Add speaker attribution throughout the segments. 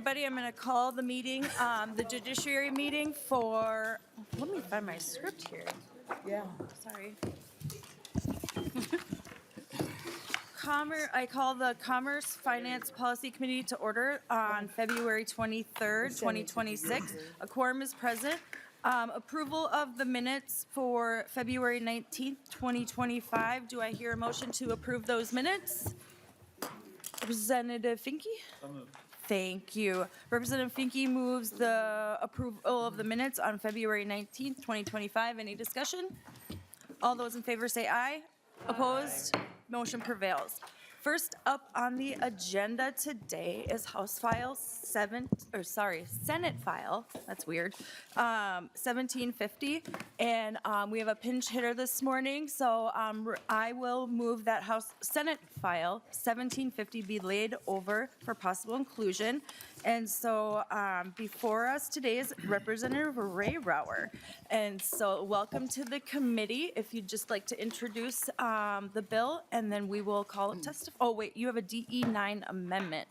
Speaker 1: everybody. I'm going to call the meeting, the judiciary meeting for, let me find my script here.
Speaker 2: Yeah.
Speaker 1: Sorry. I call the Commerce Finance Policy Committee to order on February 23rd, 2026. A quorum is present. Approval of the minutes for February 19th, 2025. Do I hear a motion to approve those minutes? Representative Finke? Thank you. Representative Finke moves the approval of the minutes on February 19th, 2025. Any discussion? All those in favor say aye. Opposed? Motion prevails. First up on the agenda today is Senate file, that's weird, 1750. And we have a pinch hitter this morning, so I will move that Senate file 1750 be laid over for possible inclusion. And so before us today is Representative Ray Rauer. And so welcome to the committee. If you'd just like to introduce the bill, and then we will call it testify. Oh, wait, you have a DE9 amendment.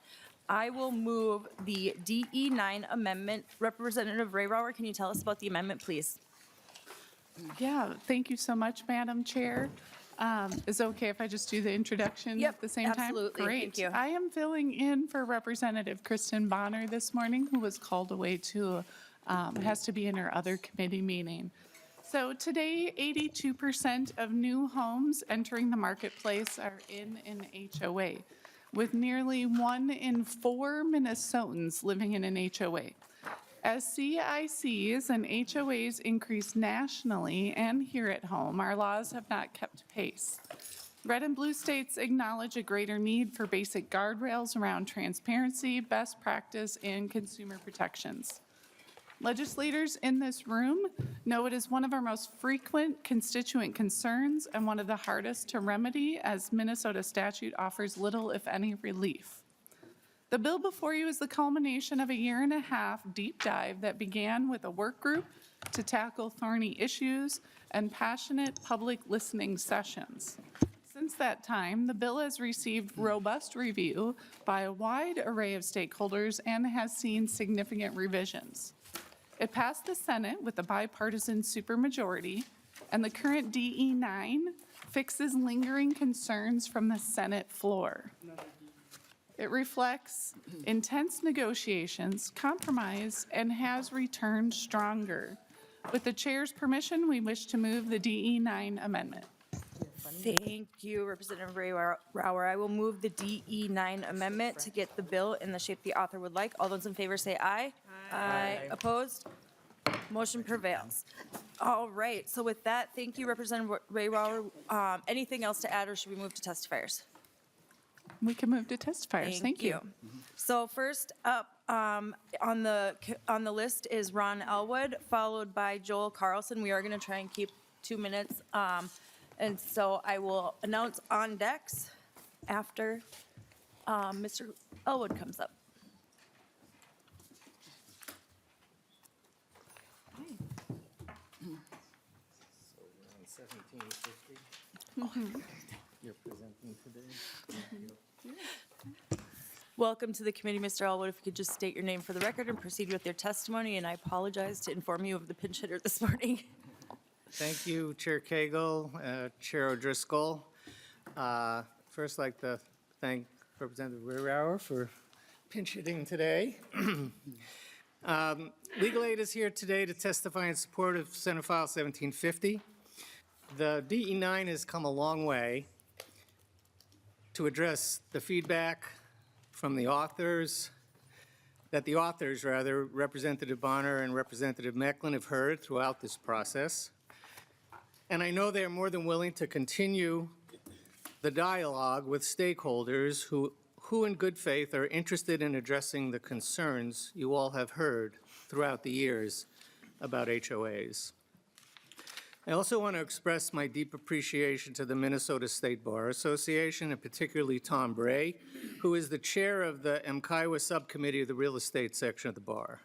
Speaker 1: I will move the DE9 amendment. Representative Ray Rauer, can you tell us about the amendment, please?
Speaker 3: Yeah, thank you so much, Madam Chair. Is it okay if I just do the introduction at the same time?
Speaker 1: Absolutely.
Speaker 3: Great.
Speaker 1: Thank you.
Speaker 3: I am filling in for Representative Kristen Bahner this morning, who was called away to, has to be in her other committee meeting. So today, 82% of new homes entering the marketplace are in an HOA, with nearly 1 in 4 Minnesotans living in an HOA. As CICs and HOAs increase nationally and here at home, our laws have not kept pace. Red and blue states acknowledge a greater need for basic guardrails around transparency, best practice, and consumer protections. Legislators in this room know it is one of our most frequent constituent concerns and one of the hardest to remedy, as Minnesota statute offers little, if any, relief. The bill before you is the culmination of a 1.5-year deep dive that began with a work group to tackle thorny issues and passionate public listening sessions. Since that time, the bill has received robust review by a wide array of stakeholders and has seen significant revisions. It passed the Senate with a bipartisan supermajority, and the current DE9 fixes lingering concerns from the Senate floor. It reflects intense negotiations, compromise, and has returned stronger. With the chair's permission, we wish to move the DE9 amendment.
Speaker 1: Thank you, Representative Ray Rauer. I will move the DE9 amendment to get the bill in the shape the author would like. All those in favor say aye. Aye. Opposed? Motion prevails. All right, so with that, thank you, Representative Ray Rauer. Anything else to add, or should we move to testifiers?
Speaker 3: We can move to testifiers. Thank you.
Speaker 1: So first up on the list is Ron Elwood, followed by Joel Carlson. We are going to try and keep 2 minutes. And so I will announce on decks after Mr. Elwood comes up.
Speaker 4: So we're on 1750. You're presenting today.
Speaker 1: Welcome to the committee, Mr. Elwood. If you could just state your name for the record and proceed with your testimony. And I apologize to inform you of the pinch hitter this morning.
Speaker 4: Thank you, Chair Cagle, Chair O'Driscoll. First, I'd like to thank Representative Rauer for pinch hitting today. Legal Aid is here today to testify in support of Senate File 1750. The DE9 has come a long way to address the feedback from the authors, Representative Bahner and Representative Mecklin, have heard throughout this process. And I know they are more than willing to continue the dialogue with stakeholders who in good faith are interested in addressing the concerns you all have heard throughout the years about HOAs. I also want to express my deep appreciation to the Minnesota State Bar Association, and particularly Tom Bray, who is the chair of the MKIWA subcommittee of the real estate section of the bar.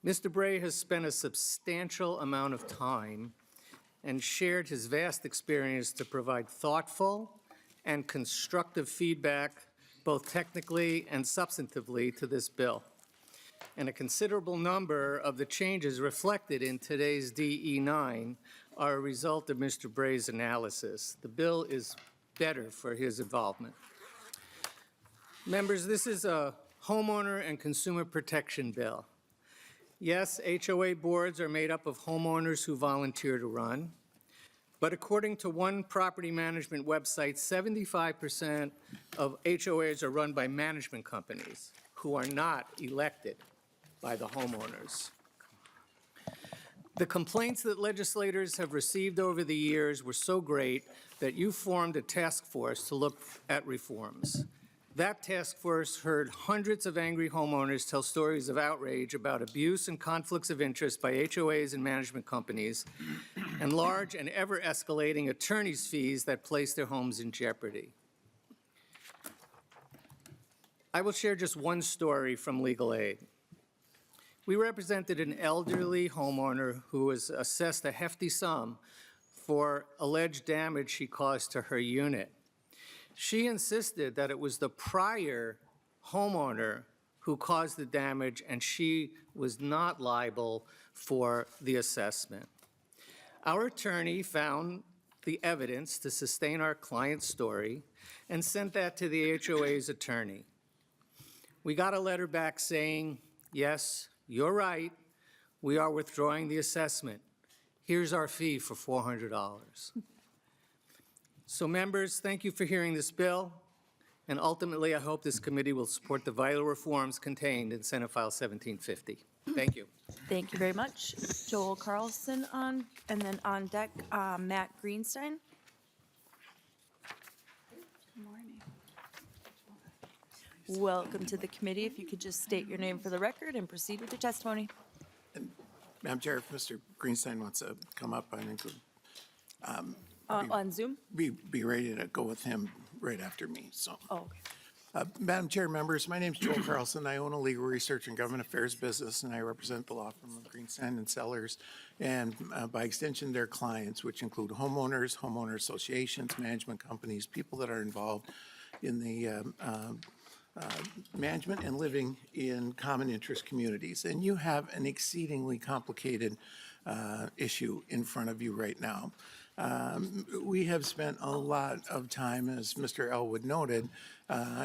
Speaker 4: Mr. Bray has spent a substantial amount of time and shared his vast experience to provide thoughtful and constructive feedback, both technically and substantively, to this bill. and a considerable number of the changes reflected in today's DE9 are a result of Mr. Bray's analysis. The bill is better for his involvement. Members, this is a homeowner and consumer protection bill. Yes, HOA boards are made up of homeowners who volunteer to run, but according to one property management website, 75% of HOAs are run by management companies who are not elected by the homeowners. The complaints that legislators have received over the years were so great that you formed a task force to look at reforms. That task force heard hundreds of angry homeowners tell stories of outrage about abuse and conflicts of interest by HOAs and management companies, and large and ever-escalating attorney's fees that place their homes in jeopardy. I will share just one story from legal aid. We represented an elderly homeowner who was assessed a hefty sum for alleged damage she caused to her unit. She insisted that it was the prior homeowner who caused the damage and she was not liable for the assessment. Our attorney found the evidence to sustain our client's story and sent that to the HOA's attorney. We got a letter back saying, yes, you're right, we are withdrawing the assessment. Here's our fee for $400. So members, thank you for hearing this bill, and ultimately I hope this committee will support the vital reforms contained in Senate File 1750. Thank you.
Speaker 1: Thank you very much. Joel Carlson on, and then on deck, Matt Greenstein.
Speaker 3: Good morning.
Speaker 1: Welcome to the committee. If you could just state your name for the record and proceed with your testimony.
Speaker 2: Madam Chair, if Mr. Greenstein wants to come up, I think
Speaker 1: On Zoom?
Speaker 2: be ready to go with him right after me, so.
Speaker 1: Oh, okay.
Speaker 2: Madam Chair, members, my name is Joel Carlson. I own a legal research and government affairs business, and I represent the law firm of Greenstein and Sellers, and by extension, their clients, which include homeowners, homeowner associations, management companies, people that are involved in the management and living in common interest communities. And you have an exceedingly complicated issue in front of you right now. We have spent a lot of time, as Mr. Elwood noted,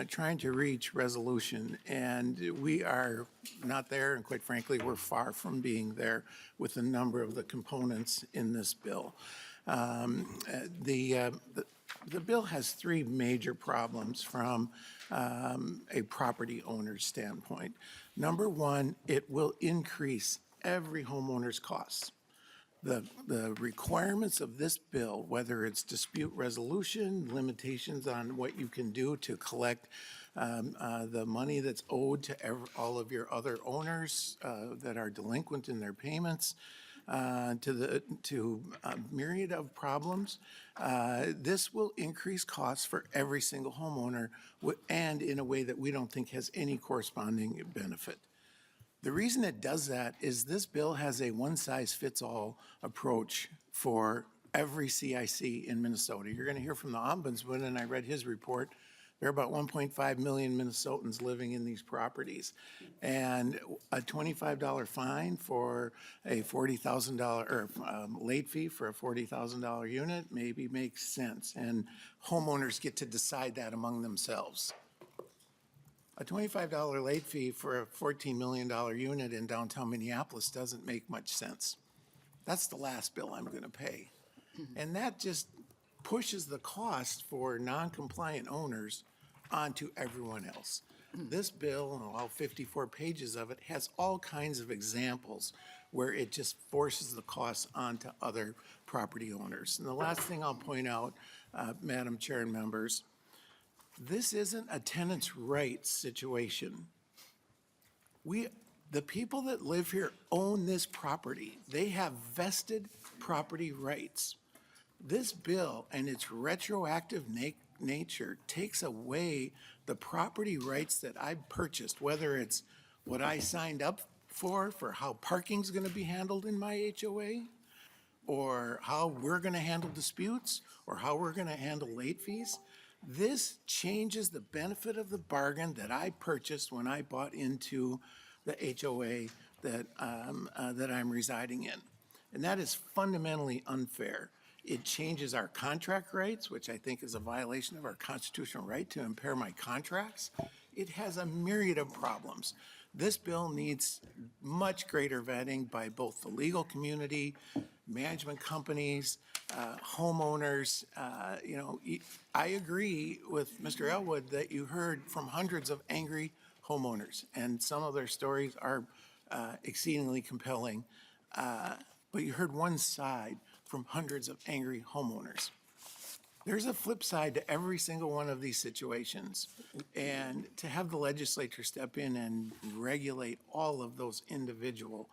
Speaker 2: trying to reach resolution, and we are not there, and quite frankly, we're far from being there with a number of the components in this bill. The bill has three major problems from a property owner's standpoint. Number one, it will increase every homeowner's costs. The requirements of this bill, whether it's dispute resolution, limitations on what you can do to collect the money that's owed to all of your other owners that are delinquent in their payments, to a myriad of problems, this will increase costs for every single homeowner and in a way that we don't think has any corresponding benefit. The reason it does that is this bill has a one-size-fits-all approach for every CIC in Minnesota. You're going to hear from the Ombudsman, and I read his report. There are about 1.5 million Minnesotans living in these properties. And a $25 fine for a $40,000, or late fee for a $40,000 unit maybe makes sense. And homeowners get to decide that among themselves. A $25 late fee for a $14 million unit in downtown Minneapolis doesn't make much sense. That's the last bill I'm going to pay. And that just pushes the cost for non-compliant owners onto everyone else. This bill, and all 54 pages of it, has all kinds of examples where it just forces the costs onto other property owners. And the last thing I'll point out, Madam Chair and members, this isn't a tenant's rights situation. The people that live here own this property. They have vested property rights. This bill and its retroactive nature takes away the property rights that I purchased, whether it's what I signed up for how parking's going to be handled in my HOA, or how we're going to handle disputes, or how we're going to handle late fees. This changes the benefit of the bargain that I purchased when I bought into the HOA that I'm residing in. And that is fundamentally unfair. It changes our contract rights, which I think is a violation of our constitutional right to impair my contracts. It has a myriad of problems. This bill needs much greater vetting by both the legal community, management companies, homeowners. I agree with Mr. Elwood that you heard from hundreds of angry homeowners, and some of their stories are exceedingly compelling. But you heard one side from hundreds of angry homeowners. There's a flip side to every single one of these situations. And to have the legislature step in and regulate all of those individual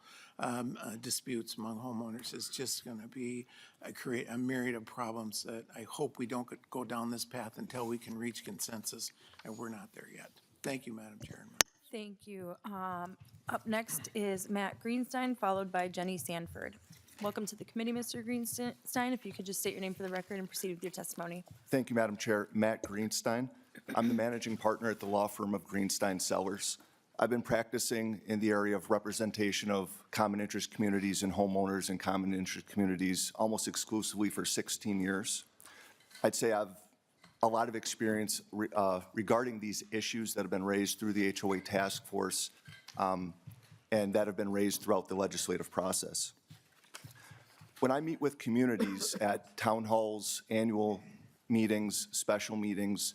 Speaker 2: disputes among homeowners is just going to be create a myriad of problems that I hope we don't go down this path until we can reach consensus, and we're not there yet. Thank you, Madam Chairman.
Speaker 1: Thank you. Up next is Matt Greenstein, followed by Jenny Sanford. Welcome to the committee, Mr. Greenstein. If you could just state your name for the record and proceed with your testimony.
Speaker 5: Thank you, Madam Chair. Matt Greenstein. I'm the managing partner at the law firm of Greenstein Sellers. I've been practicing in the area of representation of common interest communities and homeowners in common interest communities almost exclusively for 16 years. I'd say I've a lot of experience regarding these issues that have been raised through the HOA task force and that have been raised throughout the legislative process. When I meet with communities at town halls, annual meetings, special meetings,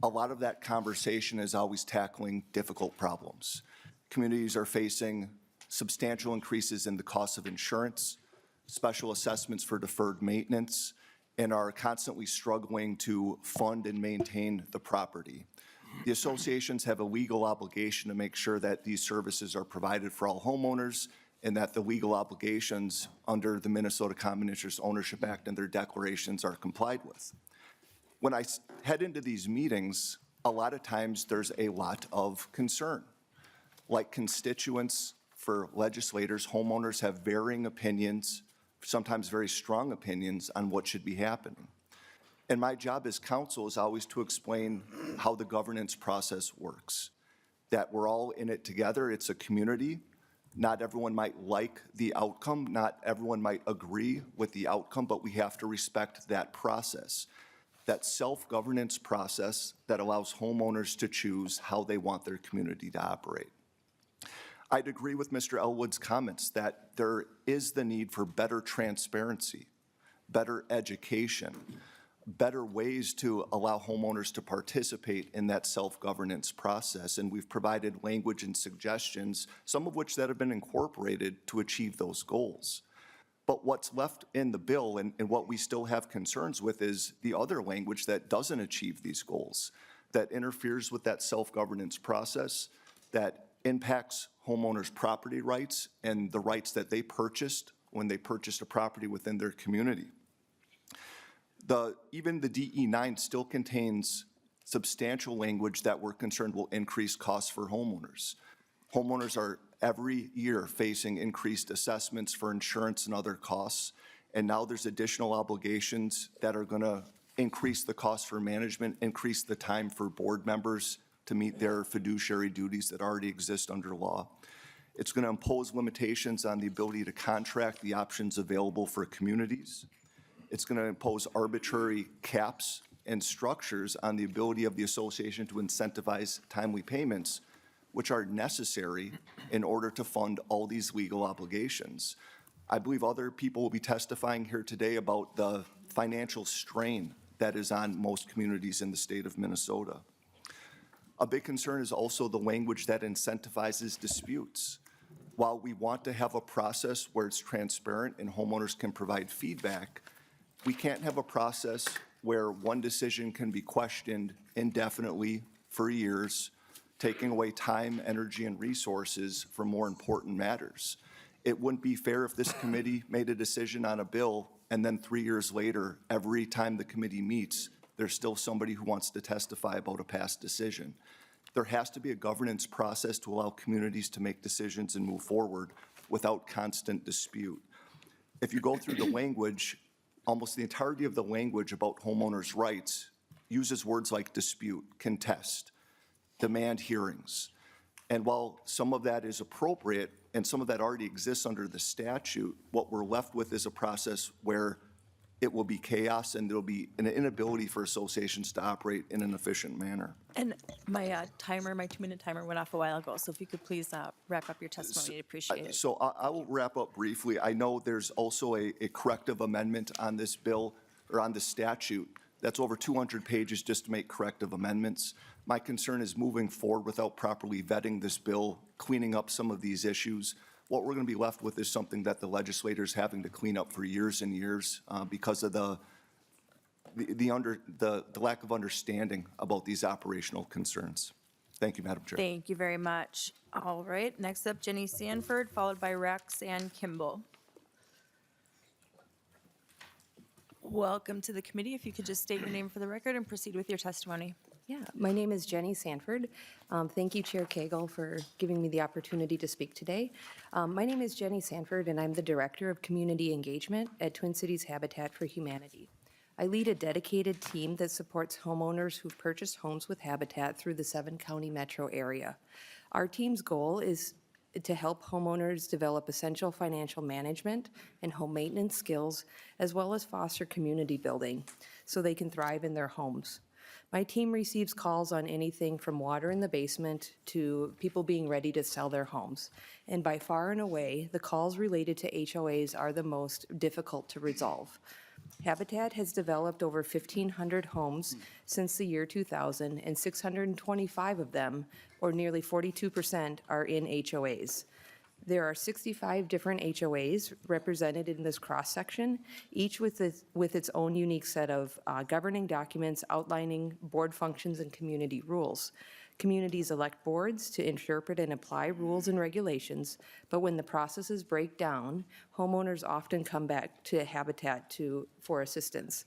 Speaker 5: a lot of that conversation is always tackling difficult problems. Communities are facing substantial increases in the cost of insurance, special assessments for deferred maintenance, and are constantly struggling to fund and maintain the property. The associations have a legal obligation to make sure that these services are provided for all homeowners and that the legal obligations under the Minnesota Common Interest Ownership Act and their declarations are complied with. When I head into these meetings, a lot of times there's a lot of concern. Like constituents for legislators, homeowners have varying opinions, sometimes very strong opinions on what should be happening. And my job as counsel is always to explain how the governance process works, that we're all in it together. It's a community. Not everyone might like the outcome. Not everyone might agree with the outcome, but we have to respect that process, that self-governance process that allows homeowners to choose how they want their community to operate. I'd agree with Mr. Elwood's comments that there is the need for better transparency, better education, better ways to allow homeowners to participate in that self-governance process. And we've provided language and suggestions, some of which that have been incorporated to achieve those goals. But what's left in the bill and what we still have concerns with is the other language that doesn't achieve these goals, that interferes with that self-governance process, that impacts homeowners' property rights and the rights that they purchased when they purchased a property within their community. Even the DE9 still contains substantial language that we're concerned will increase costs for homeowners. Homeowners are every year facing increased assessments for insurance and other costs, and now there's additional obligations that are going to increase the cost for management, increase the time for board members to meet their fiduciary duties that already exist under law. It's going to impose limitations on the ability to contract the options available for communities. It's going to impose arbitrary caps and structures on the ability of the association to incentivize timely payments, which are necessary in order to fund all these legal obligations. I believe other people will be testifying here today about the financial strain that is on most communities in the state of Minnesota. A big concern is also the language that incentivizes disputes. While we want to have a process where it's transparent and homeowners can provide feedback, we can't have a process where one decision can be questioned indefinitely for years, taking away time, energy, and resources for more important matters. It wouldn't be fair if this committee made a decision on a bill and then 3 years later, every time the committee meets, there's still somebody who wants to testify about a past decision. There has to be a governance process to allow communities to make decisions and move forward without constant dispute. If you go through the language, almost the entirety of the language about homeowners' rights uses words like dispute, contest, demand hearings. And while some of that is appropriate and some of that already exists under the statute, what we're left with is a process where it will be chaos and there'll be an inability for associations to operate in an efficient manner.
Speaker 1: And my timer, my 2-minute timer went off a while ago, so if you could please wrap up your testimony, I'd appreciate it.
Speaker 5: So I will wrap up briefly. I know there's also a corrective amendment on this bill, or on the statute, that's over 200 pages just to make corrective amendments. My concern is moving forward without properly vetting this bill, cleaning up some of these issues. What we're going to be left with is something that the legislators having to clean up for years and years because of the lack of understanding about these operational concerns. Thank you, Madam Chair.
Speaker 1: Thank you very much. All right, next up, Jenny Sanford, followed by Roxanne Kimball. Welcome to the committee. If you could just state your name for the record and proceed with your testimony.
Speaker 6: Yeah, my name is Jenny Sanford. Thank you, Chair Cagle, for giving me the opportunity to speak today. My name is Jenny Sanford, and I'm the Director of Community Engagement at Twin Cities Habitat for Humanity. I lead a dedicated team that supports homeowners who've purchased homes with Habitat through the 7-county metro area. Our team's goal is to help homeowners develop essential financial management and home maintenance skills, as well as foster community building so they can thrive in their homes. My team receives calls on anything from water in the basement to people being ready to sell their homes. And by far and away, the calls related to HOAs are the most difficult to resolve. Habitat has developed over 1,500 homes since the year 2000, and 625 of them, or nearly 42%, are in HOAs. There are 65 different HOAs represented in this cross-section, each with its own unique set of governing documents outlining board functions and community rules. Communities elect boards to interpret and apply rules and regulations, but when the processes break down, homeowners often come back to Habitat for assistance.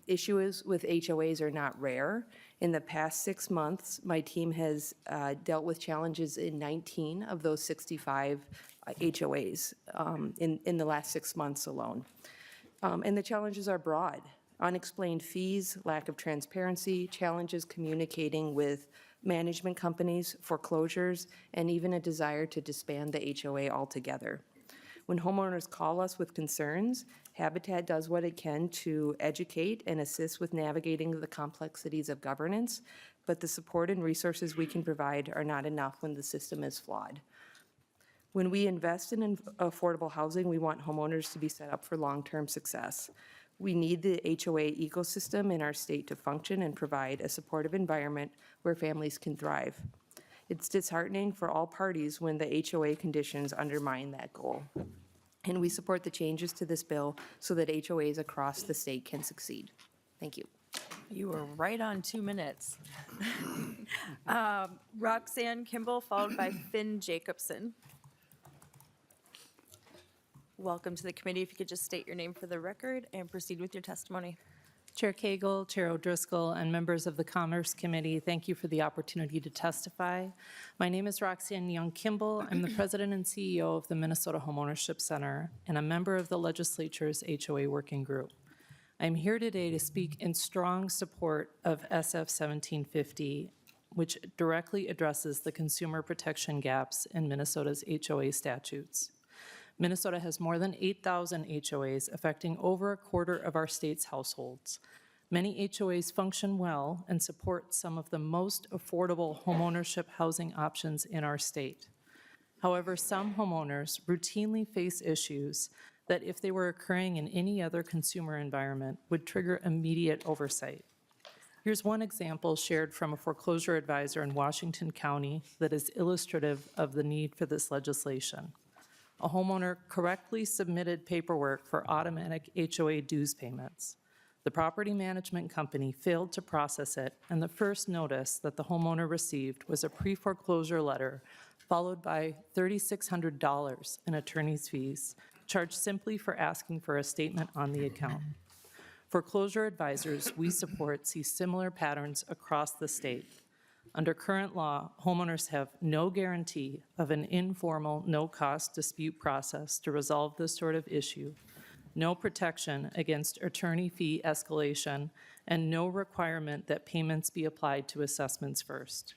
Speaker 6: Issues with HOAs are not rare. In the past 6 months, my team has dealt with challenges in 19 of those 65 HOAs in the last 6 months alone. And the challenges are broad. Unexplained fees, lack of transparency, challenges communicating with management companies, foreclosures, and even a desire to disband the HOA altogether. When homeowners call us with concerns, Habitat does what it can to educate and assist with navigating the complexities of governance, but the support and resources we can provide are not enough when the system is flawed. When we invest in affordable housing, we want homeowners to be set up for long-term success. We need the HOA ecosystem in our state to function and provide a supportive environment where families can thrive. It's disheartening for all parties when the HOA conditions undermine that goal. And we support the changes to this bill so that HOAs across the state can succeed. Thank you.
Speaker 1: You were right on 2 minutes. Roxanne Kimball, followed by Finn Jacobson. Welcome to the committee. If you could just state your name for the record and proceed with your testimony.
Speaker 7: Chair Cagle, Chair O'Driscoll, and members of the Commerce Committee, thank you for the opportunity to testify. My name is Roxanne Young Kimball. I'm the President and CEO of the Minnesota Homeownership Center and a member of the legislature's HOA Working Group. I'm here today to speak in strong support of SF 1750, which directly addresses the consumer protection gaps in Minnesota's HOA statutes. Minnesota has more than 8,000 HOAs affecting over a quarter of our state's households. Many HOAs function well and support some of the most affordable homeownership housing options in our state. However, some homeowners routinely face issues that, if they were occurring in any other consumer environment, would trigger immediate oversight. Here's one example shared from a foreclosure advisor in Washington County that is illustrative of the need for this legislation. A homeowner correctly submitted paperwork for automatic HOA dues payments. The property management company failed to process it, and the first notice that the homeowner received was a pre-foreclosure letter, followed by $3,600 in attorney's fees, charged simply for asking for a statement on the account. Foreclosure advisors we support see similar patterns across the state. Under current law, homeowners have no guarantee of an informal, no-cost dispute process to resolve this sort of issue, no protection against attorney fee escalation, and no requirement that payments be applied to assessments first.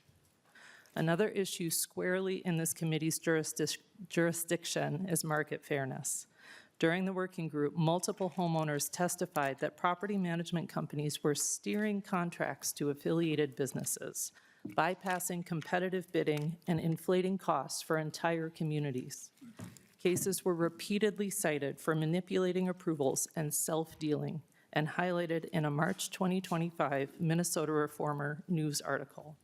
Speaker 7: Another issue squarely in this committee's jurisdiction is market fairness. During the working group, multiple homeowners testified that property management companies were steering contracts to affiliated businesses, bypassing competitive bidding and inflating costs for entire communities. Cases were repeatedly cited for manipulating approvals and self-dealing, and highlighted in a March 2025 Minnesota Reformer news article.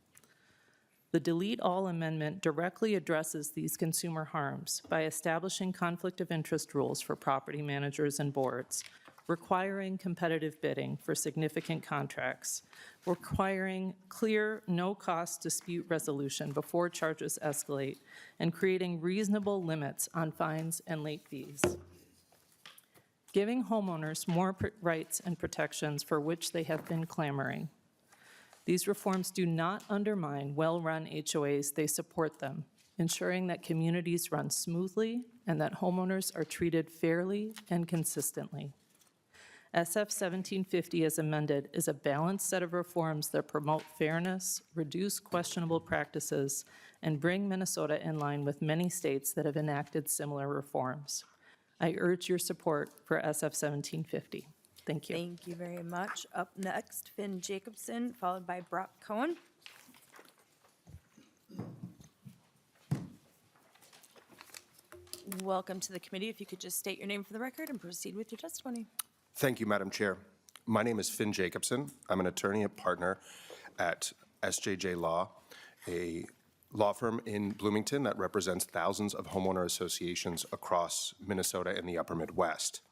Speaker 7: The Delete All Amendment directly addresses these consumer harms by establishing conflict of interest rules for property managers and boards, requiring competitive bidding for significant contracts, requiring clear, no-cost dispute resolution before charges escalate, and creating reasonable limits on fines and late fees. Giving homeowners more rights and protections for which they have been clamoring. These reforms do not undermine well-run HOAs, they support them, ensuring that communities run smoothly and that homeowners are treated fairly and consistently. SF 1750 as amended is a balanced set of reforms that promote fairness, reduce questionable practices, and bring Minnesota in line with many states that have enacted similar reforms. I urge your support for SF 1750. Thank you.
Speaker 1: Thank you very much. Up next, Finn Jacobson, followed by Brock Cohen. Welcome to the committee. If you could just state your name for the record and proceed with your testimony.
Speaker 8: Thank you, Madam Chair. My name is Finn Jacobson. I'm an attorney and partner at SJJ Law, a law firm in Bloomington that represents thousands of homeowner associations across Minnesota and the upper Midwest.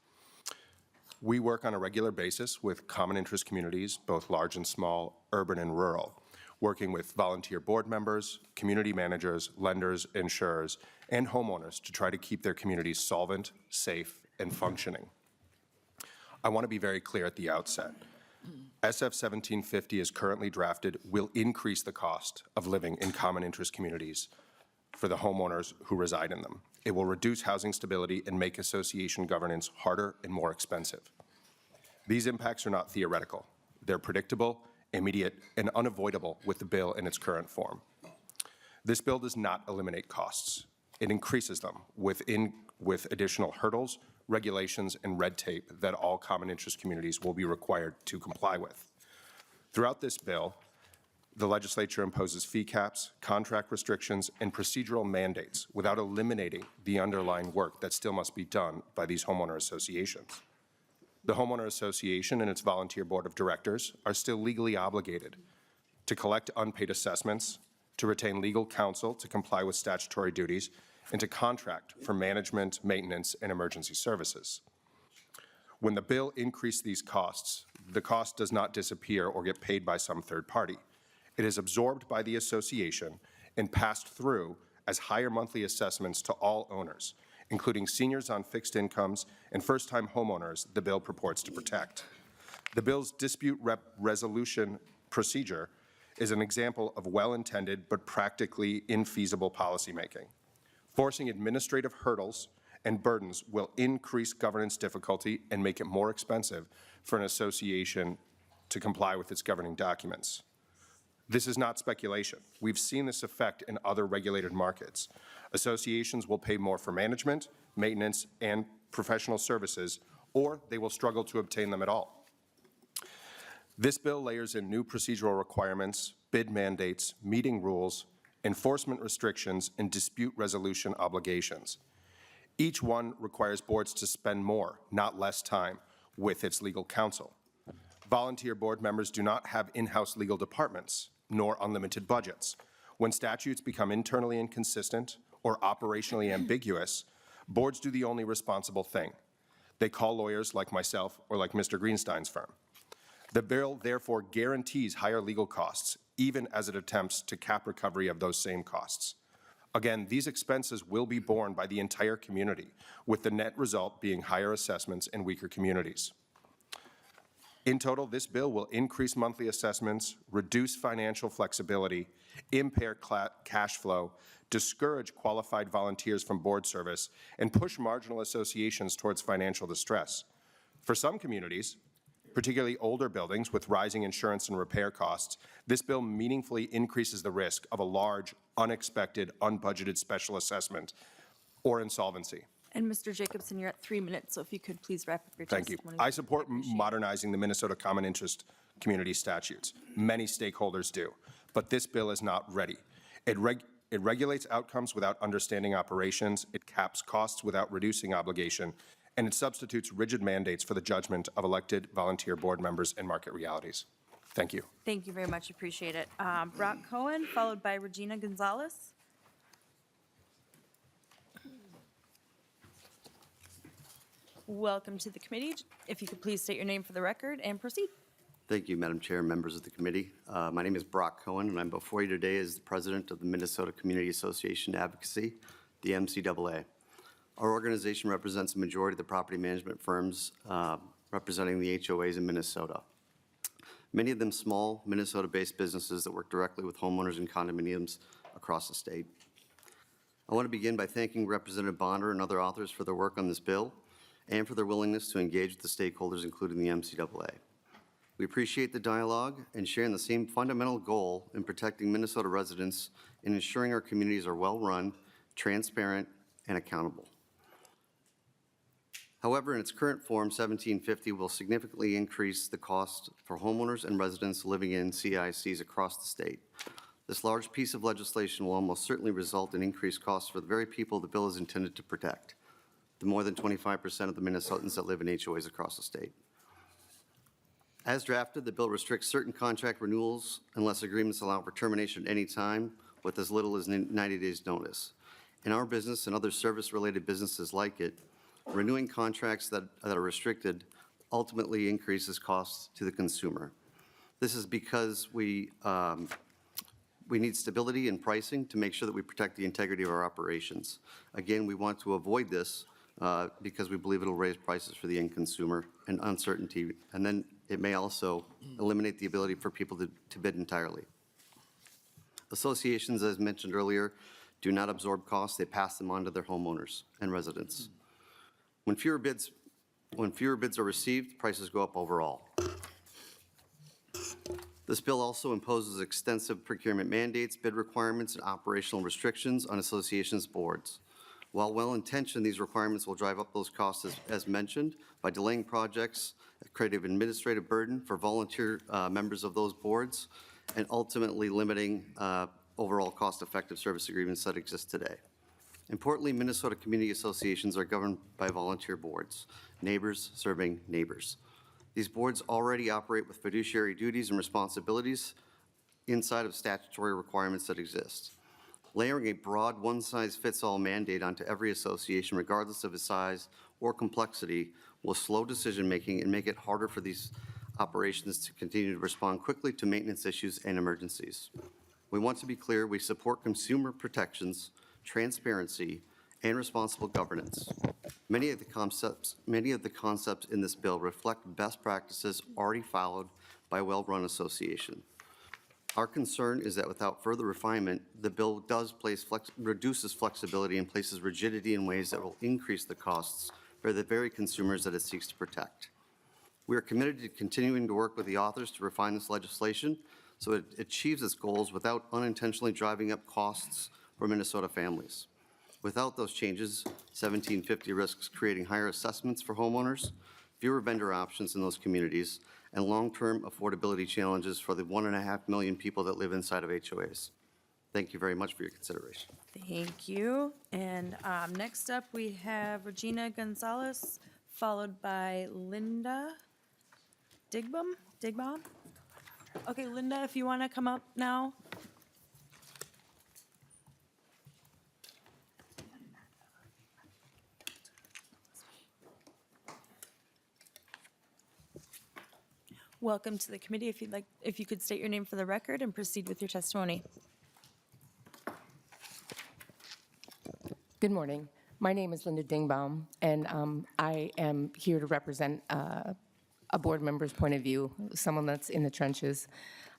Speaker 8: We work on a regular basis with common interest communities, both large and small, urban and rural, working with volunteer board members, community managers, lenders, insurers, and homeowners to try to keep their communities solvent, safe, and functioning. I want to be very clear at the outset. SF 1750 as currently drafted will increase the cost of living in common interest communities for the homeowners who reside in them. It will reduce housing stability and make association governance harder and more expensive. These impacts are not theoretical. They're predictable, immediate, and unavoidable with the bill in its current form. This bill does not eliminate costs. It increases them with additional hurdles, regulations, and red tape that all common interest communities will be required to comply with. Throughout this bill, the legislature imposes fee caps, contract restrictions, and procedural mandates without eliminating the underlying work that still must be done by these homeowner associations. The homeowner association and its volunteer board of directors are still legally obligated to collect unpaid assessments, to retain legal counsel to comply with statutory duties, and to contract for management, maintenance, and emergency services. When the bill increased these costs, the cost does not disappear or get paid by some third party. It is absorbed by the association and passed through as higher monthly assessments to all owners, including seniors on fixed incomes and first-time homeowners the bill purports to protect. The bill's dispute resolution procedure is an example of well-intended but practically infeasible policymaking. Forcing administrative hurdles and burdens will increase governance difficulty and make it more expensive for an association to comply with its governing documents. This is not speculation. We've seen this effect in other regulated markets. Associations will pay more for management, maintenance, and professional services, or they will struggle to obtain them at all. This bill layers in new procedural requirements, bid mandates, meeting rules, enforcement restrictions, and dispute resolution obligations. Each one requires boards to spend more, not less time, with its legal counsel. Volunteer board members do not have in-house legal departments, nor unlimited budgets. When statutes become internally inconsistent or operationally ambiguous, boards do the only responsible thing. They call lawyers like myself or like Mr. Greenstein's firm. The bill therefore guarantees higher legal costs, even as it attempts to cap recovery of those same costs. Again, these expenses will be borne by the entire community, with the net result being higher assessments in weaker communities. In total, this bill will increase monthly assessments, reduce financial flexibility, impair cash flow, discourage qualified volunteers from board service, and push marginal associations towards financial distress. For some communities, particularly older buildings with rising insurance and repair costs, this bill meaningfully increases the risk of a large, unexpected, unbudgeted special assessment or insolvency.
Speaker 1: And Mr. Jacobson, you're at 3 minutes, so if you could please wrap up your
Speaker 8: Thank you.
Speaker 1: testimony.
Speaker 8: I support
Speaker 1: appreciate it.
Speaker 8: modernizing the Minnesota Common Interest Community Statutes. Many stakeholders do, but this bill is not ready. It regulates outcomes without understanding operations, it caps costs without reducing obligation, and it substitutes rigid mandates for the judgment of elected volunteer board members and market realities. Thank you.
Speaker 1: Thank you very much, appreciate it. Brock Cohen, followed by Regina Gonzalez. Welcome to the committee. If you could please state your name for the record and proceed.
Speaker 9: Thank you, Madam Chair and members of the committee. My name is Brock Cohen, and I'm before you today as the president of the Minnesota Community Association Advocacy, the MCAA. Our organization represents a majority of the property management firms representing the HOAs in Minnesota. Many of them small Minnesota-based businesses that work directly with homeowners and condominiums across the state. I want to begin by thanking Representative Bahner and other authors for their work on this bill and for their willingness to engage with the stakeholders, including the MCAA. We appreciate the dialogue and sharing the same fundamental goal in protecting Minnesota residents and ensuring our communities are well-run, transparent, and accountable. However, in its current form, 1750 will significantly increase the cost for homeowners and residents living in CICs across the state. This large piece of legislation will almost certainly result in increased costs for the very people the bill is intended to protect, the more than 25% of the Minnesotans that live in HOAs across the state. As drafted, the bill restricts certain contract renewals unless agreements allow for termination at any time with as little as 90 days' notice. In our business and other service-related businesses like it, renewing contracts that are restricted ultimately increases costs to the consumer. This is because we need stability in pricing to make sure that we protect the integrity of our operations. Again, we want to avoid this because we believe it'll raise prices for the end consumer and uncertainty, and then it may also eliminate the ability for people to bid entirely. Associations, as mentioned earlier, do not absorb costs, they pass them on to their homeowners and residents. When fewer bids are received, prices go up overall. This bill also imposes extensive procurement mandates, bid requirements, and operational restrictions on associations' boards. While well-intentioned, these requirements will drive up those costs as mentioned by delaying projects, creating an administrative burden for volunteer members of those boards, and ultimately limiting overall cost-effective service agreements that exist today. Importantly, Minnesota community associations are governed by volunteer boards, neighbors serving neighbors. These boards already operate with fiduciary duties and responsibilities inside of statutory requirements that exist. Layering a broad one-size-fits-all mandate onto every association, regardless of its size or complexity, will slow decision-making and make it harder for these operations to continue to respond quickly to maintenance issues and emergencies. We want to be clear, we support consumer protections, transparency, and responsible governance. Many of the concepts in this bill reflect best practices already followed by a well-run association. Our concern is that without further refinement, the bill reduces flexibility and places rigidity in ways that will increase the costs for the very consumers that it seeks to protect. We are committed to continuing to work with the authors to refine this legislation so it achieves its goals without unintentionally driving up costs for Minnesota families. Without those changes, 1750 risks creating higher assessments for homeowners, fewer vendor options in those communities, and long-term affordability challenges for the 1.5 million people that live inside of HOAs. Thank you very much for your consideration.
Speaker 1: Thank you. And next up, we have Regina Gonzalez, followed by Linda Digbaum? Okay, Linda, if you want to come up now. Welcome to the committee. If you could state your name for the record and proceed with your testimony.
Speaker 10: Good morning. My name is Linda Dingbaum, and I am here to represent a board member's point of view, someone that's in the trenches.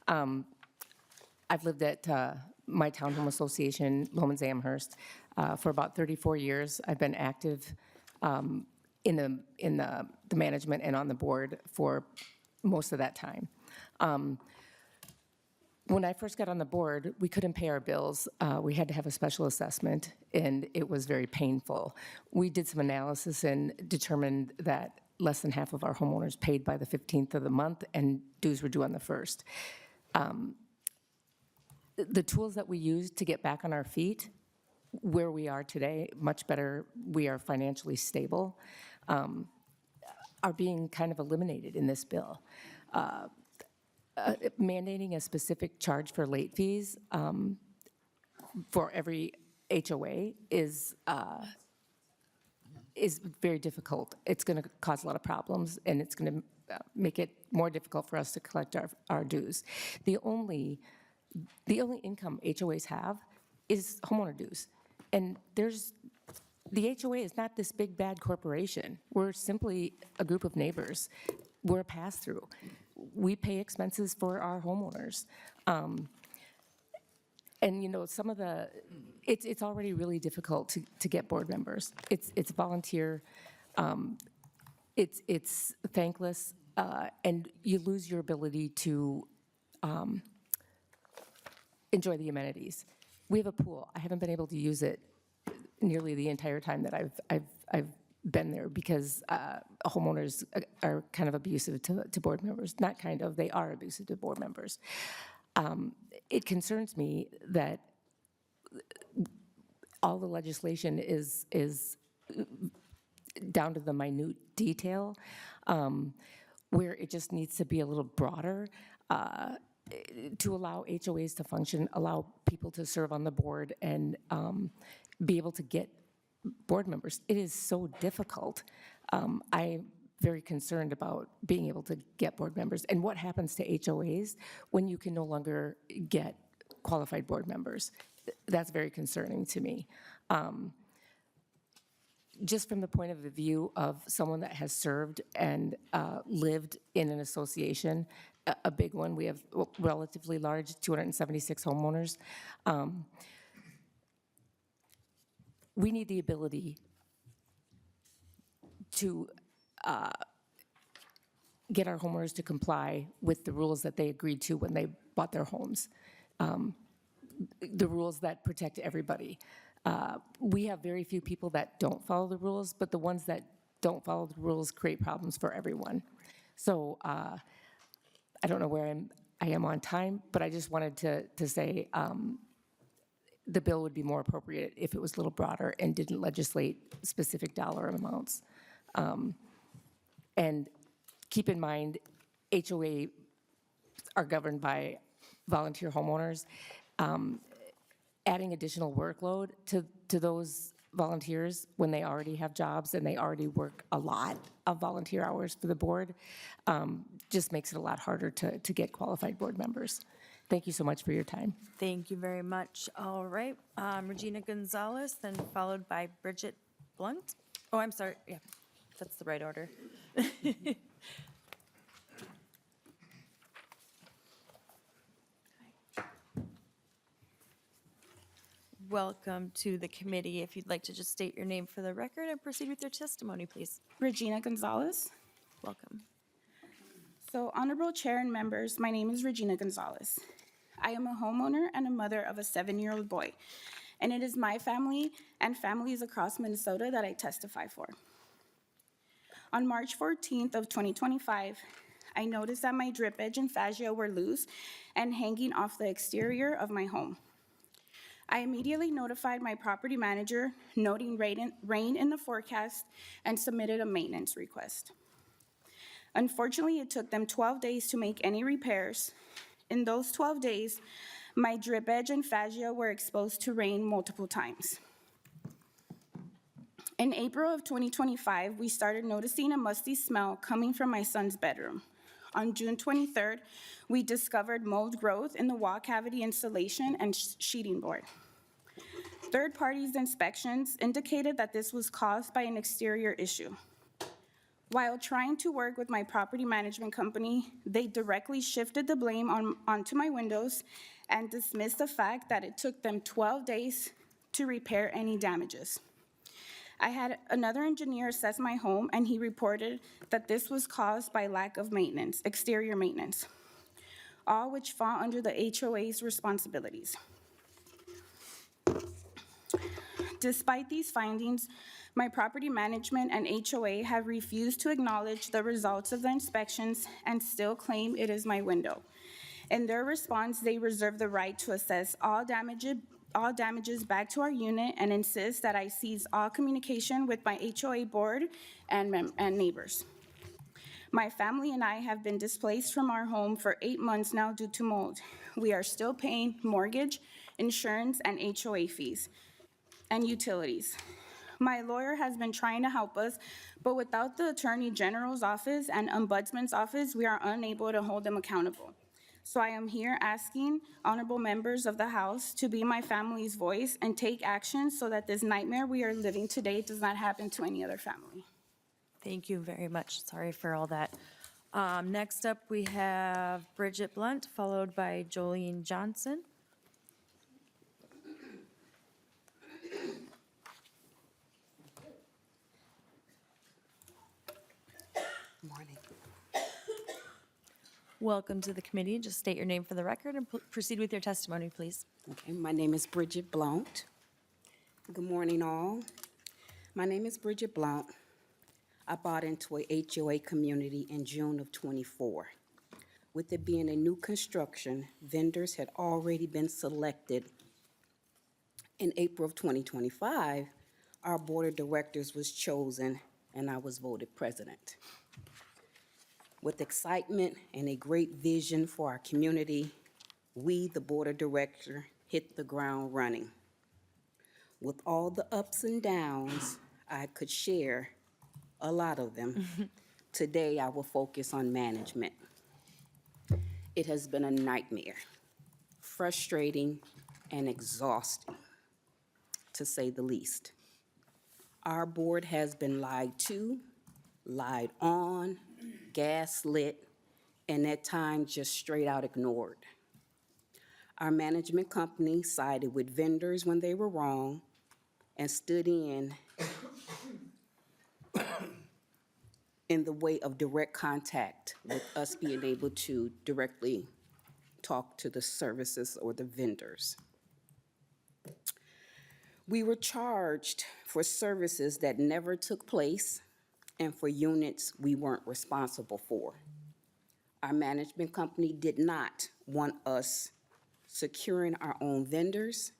Speaker 10: I've lived at my townhome association, Lohmans Amherst, for about 34 years. I've been active in the management and on the board for most of that time. When I first got on the board, we couldn't pay our bills. We had to have a special assessment, and it was very painful. We did some analysis and determined that less than half of our homeowners paid by the 15th of the month, and dues were due on the 1st. The tools that we used to get back on our feet, where we are today, much better, we are financially stable, are being kind of eliminated in this bill. Mandating a specific charge for late fees for every HOA is very difficult. It's going to cause a lot of problems, and it's going to make it more difficult for us to collect our dues. The only income HOAs have is homeowner dues. And the HOA is not this big, bad corporation. We're simply a group of neighbors. We're a pass-through. We pay expenses for our homeowners. And, you know, some of the, it's already really difficult to get board members. It's volunteer, it's thankless, and you lose your ability to enjoy the amenities. We have a pool. I haven't been able to use it nearly the entire time that I've been there because homeowners are kind of abusive to board members. Not kind of, they are abusive to board members. It concerns me that all the legislation is down to the minute detail, where it just needs to be a little broader to allow HOAs to function, allow people to serve on the board, and be able to get board members. It is so difficult. I'm very concerned about being able to get board members. And what happens to HOAs when you can no longer get qualified board members? That's very concerning to me. Just from the point of view of someone that has served and lived in an association, a big one, we have relatively large, 276 homeowners. We need the ability to get our homeowners to comply with the rules that they agreed to when they bought their homes, the rules that protect everybody. We have very few people that don't follow the rules, but the ones that don't follow the rules create problems for everyone. So I don't know where I am on time, but I just wanted to say the bill would be more appropriate if it was a little broader and didn't legislate specific dollar amounts. And keep in mind, HOA are governed by volunteer homeowners. Adding additional workload to those volunteers when they already have jobs and they already work a lot of volunteer hours for the board just makes it a lot harder to get qualified board members. Thank you so much for your time.
Speaker 1: Thank you very much. All right, Regina Gonzalez, then followed by Bridget Blunt. Oh, I'm sorry, yeah, that's the right order. Welcome to the committee. If you'd like to just state your name for the record and proceed with your testimony, please.
Speaker 11: Regina Gonzalez.
Speaker 1: Welcome.
Speaker 11: So, Honorable Chair and members, my name is Regina Gonzalez. I am a homeowner and a mother of a 7-year-old boy, and it is my family and families across Minnesota that I testify for. On March 14th of 2025, I noticed that my drip edge and fascia were loose and hanging off the exterior of my home. I immediately notified my property manager, noting rain in the forecast, and submitted a maintenance request. Unfortunately, it took them 12 days to make any repairs. In those 12 days, my drip edge and fascia were exposed to rain multiple times. In April of 2025, we started noticing a musty smell coming from my son's bedroom. On June 23rd, we discovered mold growth in the wall cavity insulation and sheeting board. Third parties' inspections indicated that this was caused by an exterior issue. While trying to work with my property management company, they directly shifted the blame onto my windows and dismissed the fact that it took them 12 days to repair any damages. I had another engineer assess my home, and he reported that this was caused by lack of maintenance, exterior maintenance, all which fall under the HOA's responsibilities. Despite these findings, my property management and HOA have refused to acknowledge the results of the inspections and still claim it is my window. In their response, they reserve the right to assess all damages back to our unit and insist that I cease all communication with my HOA board and neighbors. My family and I have been displaced from our home for 8 months now due to mold. We are still paying mortgage, insurance, and HOA fees and utilities. My lawyer has been trying to help us, but without the Attorney General's office and Ombudsman's office, we are unable to hold them accountable. So I am here asking honorable members of the House to be my family's voice and take action so that this nightmare we are living today does not happen to any other family.
Speaker 1: Thank you very much. Sorry for all that. Next up, we have Bridget Blunt, followed by Jolene Johnson.
Speaker 12: Morning.
Speaker 1: Welcome to the committee. Just state your name for the record and proceed with your testimony, please.
Speaker 12: Okay, my name is Bridget Blount. Good morning, all. My name is Bridget Blount. I bought into a HOA community in June of '24. With it being a new construction, vendors had already been selected. In April of 2025, our board of directors was chosen and I was voted president. With excitement and a great vision for our community, we, the board of directors, hit the ground running. With all the ups and downs, I could share a lot of them. Today, I will focus on management. It has been a nightmare, frustrating and exhausting, to say the least. Our board has been lied to, lied on, gaslit, and at times just straight out ignored. Our management company sided with vendors when they were wrong and stood in the way of direct contact with us being able to directly talk to the services or the vendors. We were charged for services that never took place and for units we weren't responsible for. Our management company did not want us securing our own vendors.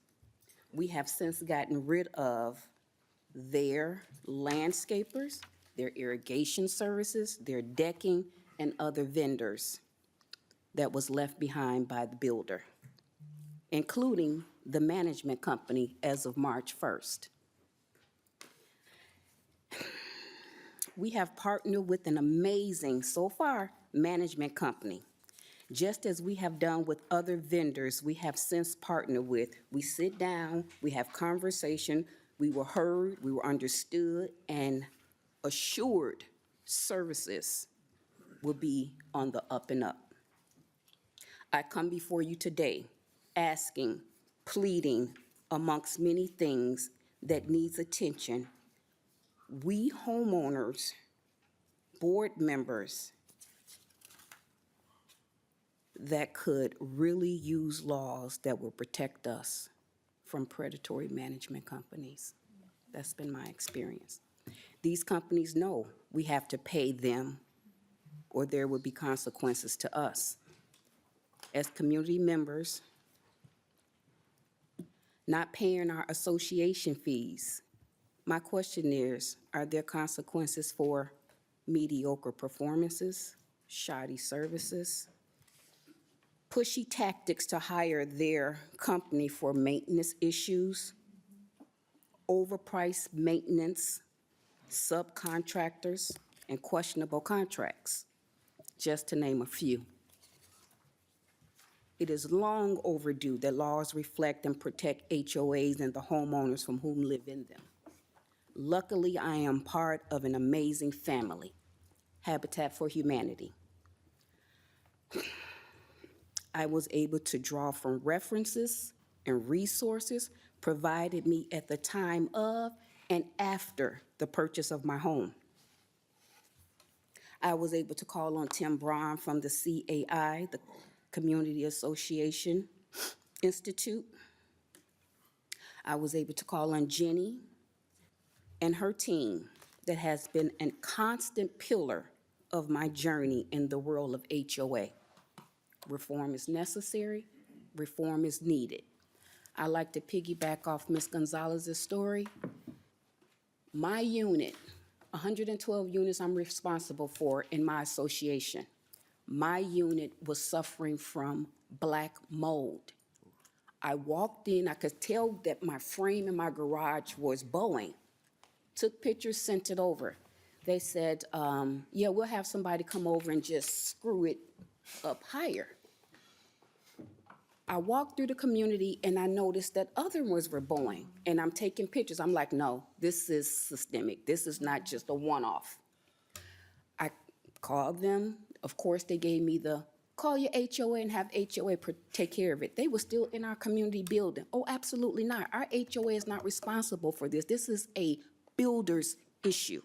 Speaker 12: We have since gotten rid of their landscapers, their irrigation services, their decking, and other vendors that was left behind by the builder, including the management company as of March 1st. We have partnered with an amazing, so far, management company. Just as we have done with other vendors we have since partnered with, we sit down, we have conversation, we were heard, we were understood, and assured services will be on the up and up. I come before you today asking, pleading, amongst many things that needs attention. We homeowners, board members, that could really use laws that will protect us from predatory management companies. That's been my experience. These companies know we have to pay them or there will be consequences to us. As community members, not paying our association fees. My question is, are there consequences for mediocre performances, shoddy services, pushy tactics to hire their company for maintenance issues, overpriced maintenance, subcontractors, and questionable contracts, just to name a few? It is long overdue that laws reflect and protect HOAs and the homeowners from whom live in them. Luckily, I am part of an amazing family, Habitat for Humanity. I was able to draw from references and resources provided me at the time of and after the purchase of my home. I was able to call on Tim Braun from the CAI, the Community Association Institute. I was able to call on Jenny and her team that has been a constant pillar of my journey in the world of HOA. Reform is necessary, reform is needed. I like to piggyback off Ms. Gonzalez's story. My unit, 112 units I'm responsible for in my association, my unit was suffering from black mold. I walked in, I could tell that my frame in my garage was bowing. Took pictures, sent it over. They said, yeah, we'll have somebody come over and just screw it up higher. I walked through the community and I noticed that other ones were bowing, and I'm taking pictures. I'm like, no, this is systemic. This is not just a one-off. I called them. Of course, they gave me the call your HOA and have HOA take care of it. They were still in our community building. Oh, absolutely not. Our HOA is not responsible for this. This is a builder's issue.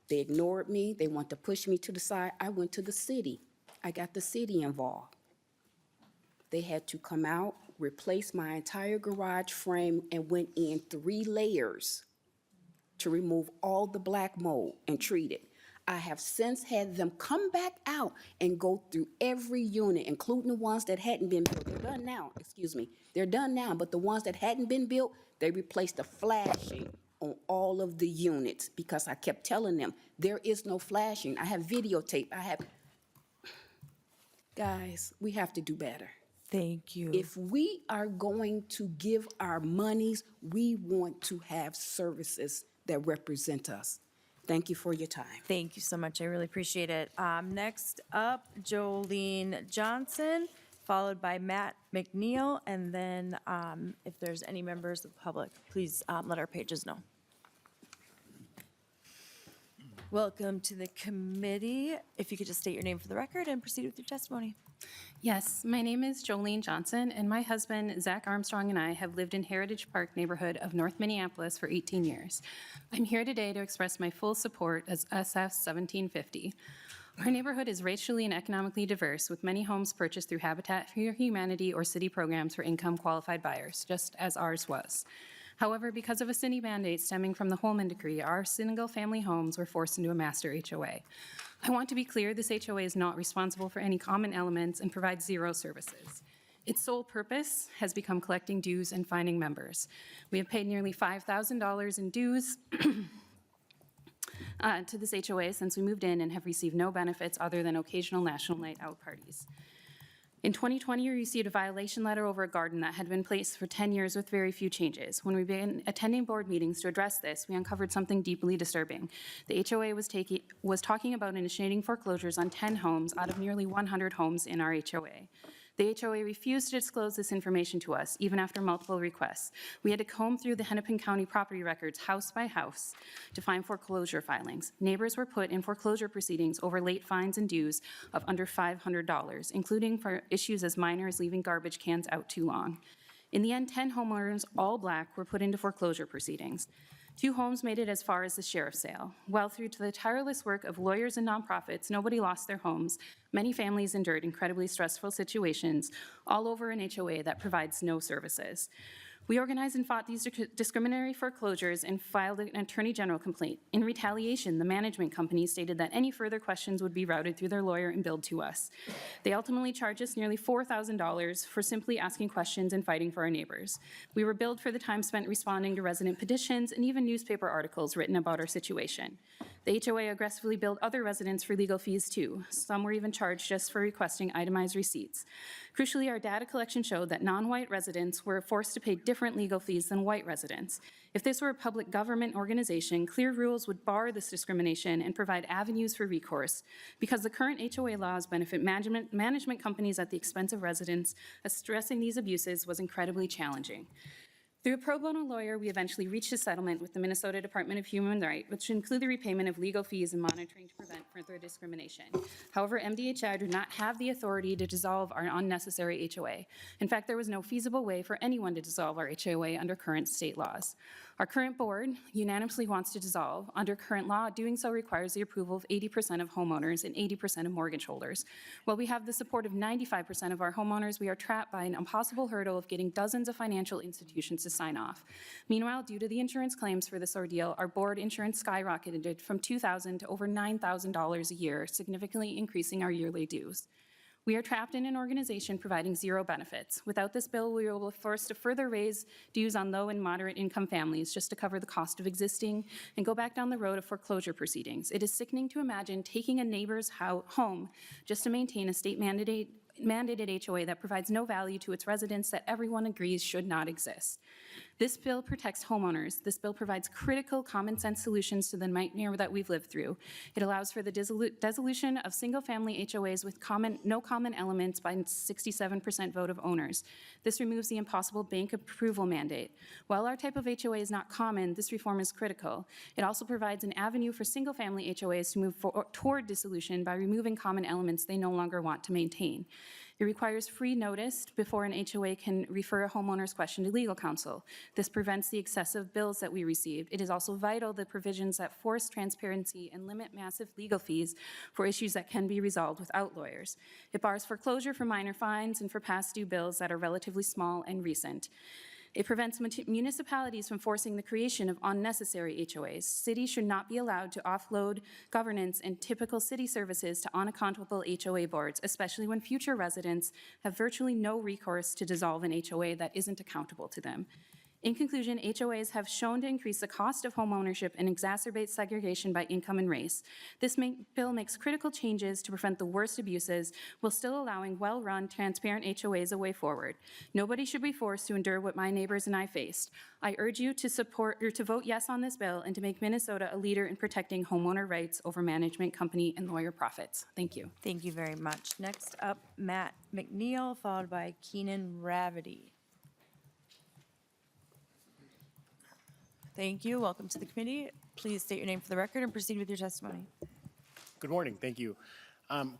Speaker 12: They ignored me. They want to push me to the side. I went to the city. I got the city involved. They had to come out, replace my entire garage frame, and went in 3 layers to remove all the black mold and treat it. I have since had them come back out and go through every unit, including the ones that hadn't been built. They're done now, excuse me. They're done now, but the ones that hadn't been built, they replaced the flashing on all of the units because I kept telling them, there is no flashing. I have videotape. Guys, we have to do better.
Speaker 1: Thank you.
Speaker 12: If we are going to give our monies, we want to have services that represent us. Thank you for your time.
Speaker 1: Thank you so much. I really appreciate it. Next up, Jolene Johnson, followed by Matt McNeil, and then if there's any members of the public, please let our pages know. Welcome to the committee. If you could just state your name for the record and proceed with your testimony.
Speaker 13: Yes, my name is Jolene Johnson, and my husband, Zach Armstrong, and I have lived in Heritage Park neighborhood of North Minneapolis for 18 years. I'm here today to express my full support as SF 1750. Our neighborhood is racially and economically diverse, with many homes purchased through Habitat for Humanity or city programs for income-qualified buyers, just as ours was. However, because of a city mandate stemming from the Holman Decree, our single-family homes were forced into a master HOA. I want to be clear, this HOA is not responsible for any common elements and provides 0 services. Its sole purpose has become collecting dues and finding members. We have paid nearly $5,000 in dues to this HOA since we moved in and have received no benefits other than occasional national night out parties. In 2020, we received a violation letter over a garden that had been placed for 10 years with very few changes. When we began attending board meetings to address this, we uncovered something deeply disturbing. The HOA was talking about initiating foreclosures on 10 homes out of nearly 100 homes in our HOA. The HOA refused to disclose this information to us, even after multiple requests. We had to comb through the Hennepin County property records house by house to find foreclosure filings. Neighbors were put in foreclosure proceedings over late fines and dues of under $500, including for issues as minor as leaving garbage cans out too long. In the end, 10 homeowners, all black, were put into foreclosure proceedings. 2 homes made it as far as the sheriff's sale. While through to the tireless work of lawyers and nonprofits, nobody lost their homes, many families endured incredibly stressful situations all over an HOA that provides no services. We organized and fought these discriminatory foreclosures and filed an attorney general complaint. In retaliation, the management company stated that any further questions would be routed through their lawyer and billed to us. They ultimately charged us nearly $4,000 for simply asking questions and fighting for our neighbors. We were billed for the time spent responding to resident petitions and even newspaper articles written about our situation. The HOA aggressively billed other residents for legal fees too. Some were even charged just for requesting itemized receipts. Crucially, our data collection showed that non-white residents were forced to pay different legal fees than white residents. If this were a public government organization, clear rules would bar this discrimination and provide avenues for recourse. Because the current HOA laws benefit management companies at the expense of residents, addressing these abuses was incredibly challenging. Through a pro bono lawyer, we eventually reached a settlement with the Minnesota Department of Human Rights, which included the repayment of legal fees and monitoring to prevent further discrimination. However, MDHI did not have the authority to dissolve our unnecessary HOA. In fact, there was no feasible way for anyone to dissolve our HOA under current state laws. Our current board unanimously wants to dissolve. Under current law, doing so requires the approval of 80% of homeowners and 80% of mortgage holders. While we have the support of 95% of our homeowners, we are trapped by an impossible hurdle of getting dozens of financial institutions to sign off. Meanwhile, due to the insurance claims for this ordeal, our board insurance skyrocketed from $2,000 to over $9,000 a year, significantly increasing our yearly dues. We are trapped in an organization providing zero benefits. Without this bill, we will be forced to further raise dues on low and moderate income families just to cover the cost of existing and go back down the road of foreclosure proceedings. It is sickening to imagine taking a neighbor's home just to maintain a state mandated HOA that provides no value to its residents that everyone agrees should not exist. This bill protects homeowners. This bill provides critical common sense solutions to the nightmare that we've lived through. It allows for the dissolution of single-family HOAs with no common elements by 67% vote of owners. This removes the impossible bank approval mandate. While our type of HOA is not common, this reform is critical. It also provides an avenue for single-family HOAs to move toward dissolution by removing common elements they no longer want to maintain. It requires free notice before an HOA can refer a homeowner's question to legal counsel. This prevents the excessive bills that we receive. It is also vital the provisions that force transparency and limit massive legal fees for issues that can be resolved without lawyers. It bars foreclosure for minor fines and for past due bills that are relatively small and recent. It prevents municipalities from forcing the creation of unnecessary HOAs. Cities should not be allowed to offload governance and typical city services to unaccountable HOA boards, especially when future residents have virtually no recourse to dissolve an HOA that isn't accountable to them. In conclusion, HOAs have shown to increase the cost of homeownership and exacerbate segregation by income and race. This bill makes critical changes to prevent the worst abuses while still allowing well-run, transparent HOAs a way forward. Nobody should be forced to endure what my neighbors and I faced. I urge you to support or to vote yes on this bill and to make Minnesota a leader in protecting homeowner rights over management company and lawyer profits. Thank you.
Speaker 1: Thank you very much. Next up, Matt McNeil, followed by Keenan Ravity. Thank you. Welcome to the committee. Please state your name for the record and proceed with your testimony.
Speaker 14: Good morning. Thank you.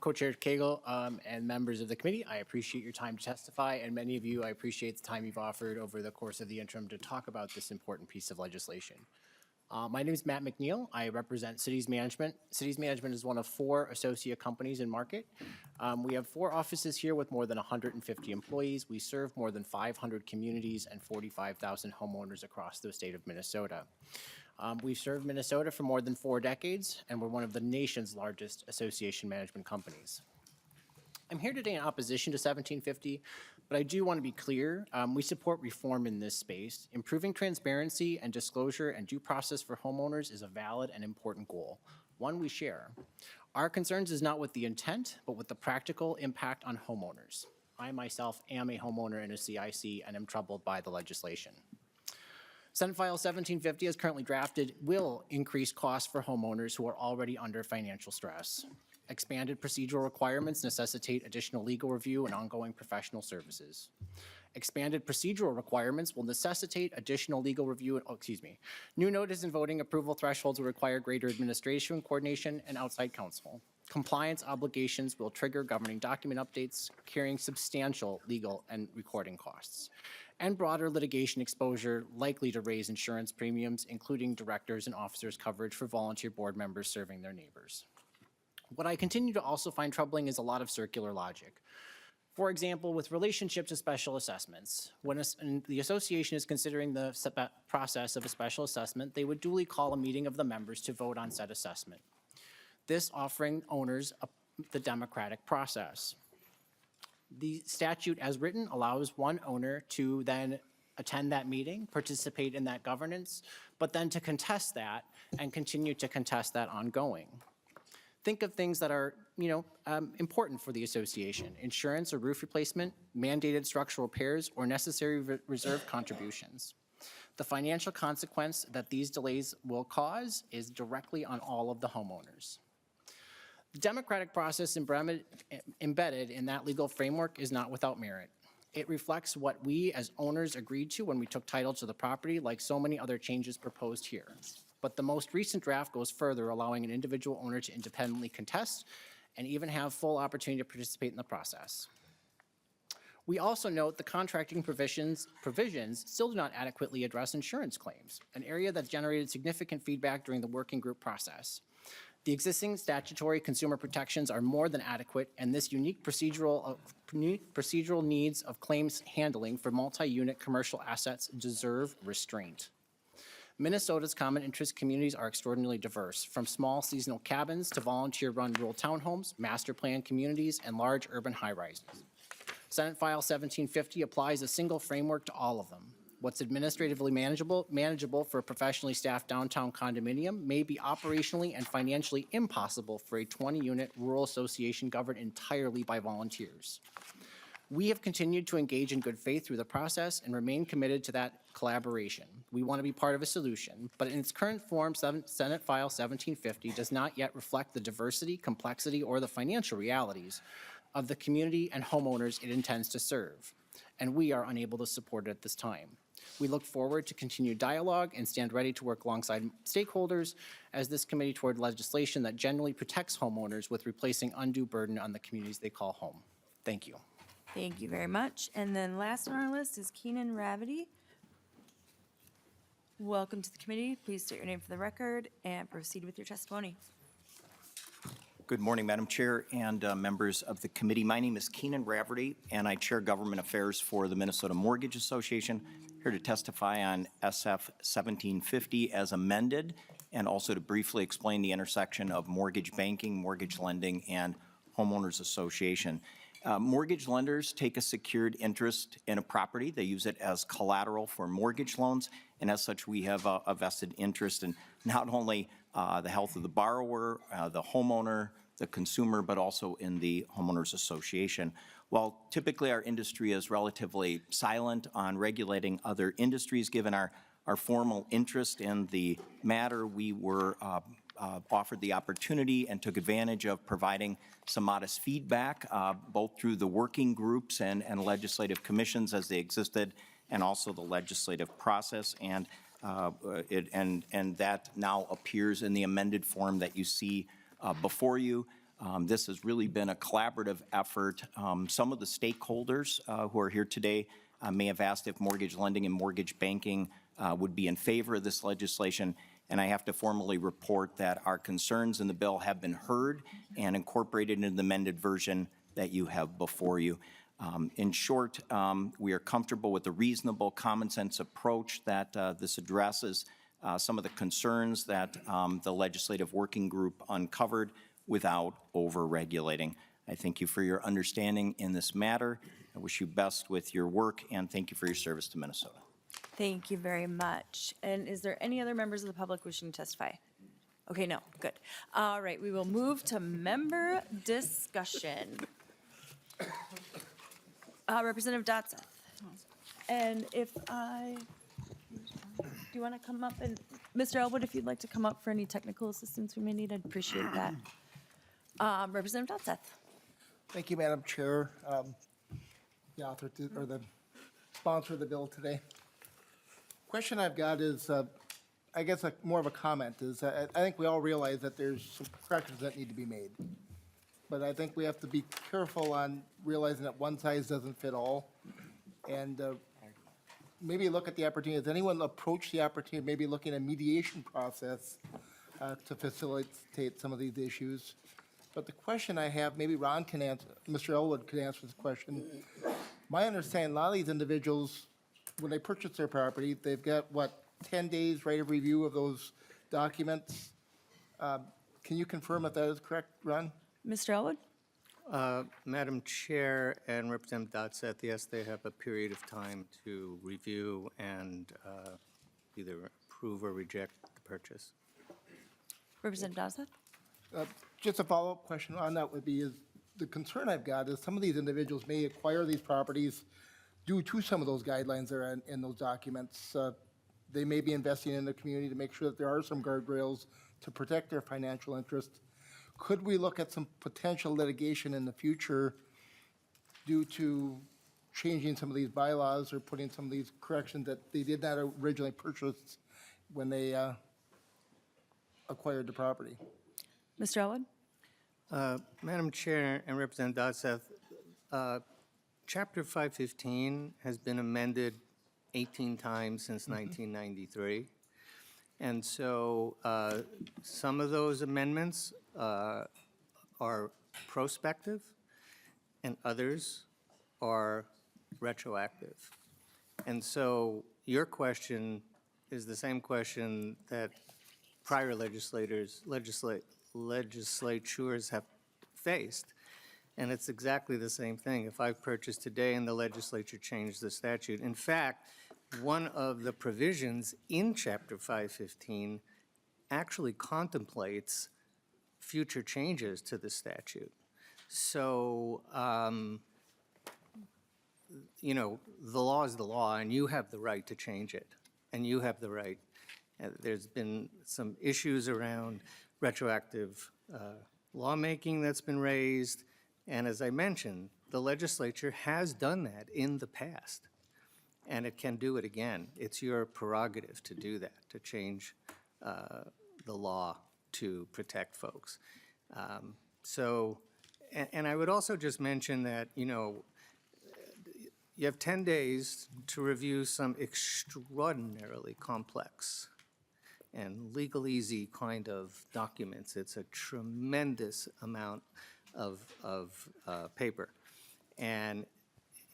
Speaker 14: Co-Chair Cagle and members of the committee, I appreciate your time to testify, and many of you, I appreciate the time you've offered over the course of the interim to talk about this important piece of legislation. My name is Matt McNeil. I represent Cities Management. Cities Management is one of 4 associate companies in market. We have 4 offices here with more than 150 employees. We serve more than 500 communities and 45,000 homeowners across the state of Minnesota. We've served Minnesota for more than 4 decades, and we're one of the nation's largest association management companies. I'm here today in opposition to 1750, but I do want to be clear, we support reform in this space. Improving transparency and disclosure and due process for homeowners is a valid and important goal, one we share. Our concerns is not with the intent, but with the practical impact on homeowners. I myself am a homeowner in a CIC and am troubled by the legislation. Senate File 1750 as currently drafted will increase costs for homeowners who are already under financial stress. Expanded procedural requirements necessitate additional legal review and ongoing professional services. Expanded procedural requirements will necessitate additional legal review and, new notice and voting approval thresholds will require greater administration, coordination, and outside counsel. Compliance obligations will trigger governing document updates, carrying substantial legal and recording costs. And broader litigation exposure likely to raise insurance premiums, including directors and officers' coverage for volunteer board members serving their neighbors. What I continue to also find troubling is a lot of circular logic. For example, with relationship to special assessments, when the association is considering the process of a special assessment, they would duly call a meeting of the members to vote on said assessment. This offering owners the democratic process. The statute as written allows one owner to then attend that meeting, participate in that governance, but then to contest that and continue to contest that ongoing. Think of things that are, important for the association: insurance or roof replacement, mandated structural repairs, or necessary reserve contributions. The financial consequence that these delays will cause is directly on all of the homeowners. The democratic process embedded in that legal framework is not without merit. It reflects what we as owners agreed to when we took title to the property, like so many other changes proposed here. But the most recent draft goes further, allowing an individual owner to independently contest and even have full opportunity to participate in the process. We also note the contracting provisions still do not adequately address insurance claims, an area that generated significant feedback during the working group process. The existing statutory consumer protections are more than adequate, and this unique procedural needs of claims handling for multi-unit commercial assets deserve restraint. Minnesota's common interest communities are extraordinarily diverse, from small seasonal cabins to volunteer-run rural townhomes, master plan communities, and large urban high-rises. Senate File 1750 applies a single framework to all of them. What's administratively manageable for a professionally staffed downtown condominium may be operationally and financially impossible for a 20-unit rural association governed entirely by volunteers. We have continued to engage in good faith through the process and remain committed to that collaboration. We want to be part of a solution, but in its current form, Senate File 1750 does not yet reflect the diversity, complexity, or the financial realities of the community and homeowners it intends to serve, and we are unable to support it at this time. We look forward to continued dialogue and stand ready to work alongside stakeholders as this committee toward legislation that generally protects homeowners with replacing undue burden on the communities they call home. Thank you.
Speaker 1: Thank you very much. And then last on our list is Keenan Ravity. Welcome to the committee. Please state your name for the record and proceed with your testimony.
Speaker 15: Good morning, Madam Chair and members of the committee. My name is Keenan Rafferty, and I chair government affairs for the Minnesota Mortgage Association. Here to testify on SF 1750 as amended, and also to briefly explain the intersection of mortgage banking, mortgage lending, and homeowners association. Mortgage lenders take a secured interest in a property. They use it as collateral for mortgage loans, and as such, we have a vested interest in not only the health of the borrower, the homeowner, the consumer, but also in the homeowners association. While typically our industry is relatively silent on regulating other industries, given our formal interest in the matter, we were offered the opportunity and took advantage of providing some modest feedback, both through the working groups and legislative commissions as they existed, and also the legislative process. And that now appears in the amended form that you see before you. This has really been a collaborative effort. Some of the stakeholders who are here today may have asked if mortgage lending and mortgage banking would be in favor of this legislation, and I have to formally report that our concerns in the bill have been heard and incorporated into the amended version that you have before you. In short, we are comfortable with the reasonable, common-sense approach that this addresses some of the concerns that the legislative working group uncovered without over-regulating. I thank you for your understanding in this matter. I wish you best with your work, and thank you for your service to Minnesota.
Speaker 1: Thank you very much. And is there any other members of the public wishing to testify? Okay, no, good. All right, we will move to member discussion. Representative Dotseth. And if do you want to come up? And Mr. Elwood, if you'd like to come up for any technical assistance we may need, I'd appreciate that. Representative Dotseth.
Speaker 16: Thank you, Madam Chair. The author or the sponsor of the bill today. Question I've got is, I guess more of a comment, is I think we all realize that there's some corrections that need to be made. But I think we have to be careful on realizing that one size doesn't fit all. And maybe look at the opportunity. Has anyone approached the opportunity, maybe looking at a mediation process to facilitate some of these issues? But the question I have, maybe Ron can answer, Mr. Elwood could answer this question. My understanding, a lot of these individuals, when they purchase their property, they've got, 10 days right of review of those documents? Can you confirm if that is correct, Ron?
Speaker 1: Mr. Elwood?
Speaker 4: Madam Chair and Representative Dotseth, yes, they have a period of time to review and either approve or reject the purchase.
Speaker 1: Representative Dotseth?
Speaker 16: Just a follow-up question on that would be, is the concern I've got is some of these individuals may acquire these properties due to some of those guidelines that are in those documents. They may be investing in the community to make sure that there are some guardrails to protect their financial interest. Could we look at some potential litigation in the future due to changing some of these bylaws or putting some of these corrections that they did not originally purchase when they acquired the property?
Speaker 1: Mr. Elwood?
Speaker 4: Madam Chair and Representative Dotseth, Chapter 515 has been amended 18 times since 1993. And so some of those amendments are prospective and others are retroactive. And so your question is the same question that prior legislatures have faced. And it's exactly the same thing. If I purchased today and the legislature changed the statute. In fact, one of the provisions in Chapter 515 actually contemplates future changes to the statute. So, you know, the law is the law, and you have the right to change it, and you have the right. There's been some issues around retroactive lawmaking that's been raised, and as I mentioned, the legislature has done that in the past, and it can do it again. It's your prerogative to do that, to change the law to protect folks. And I would also just mention that, you know, you have 10 days to review some extraordinarily complex and legalese kind of documents. It's a tremendous amount of paper. And,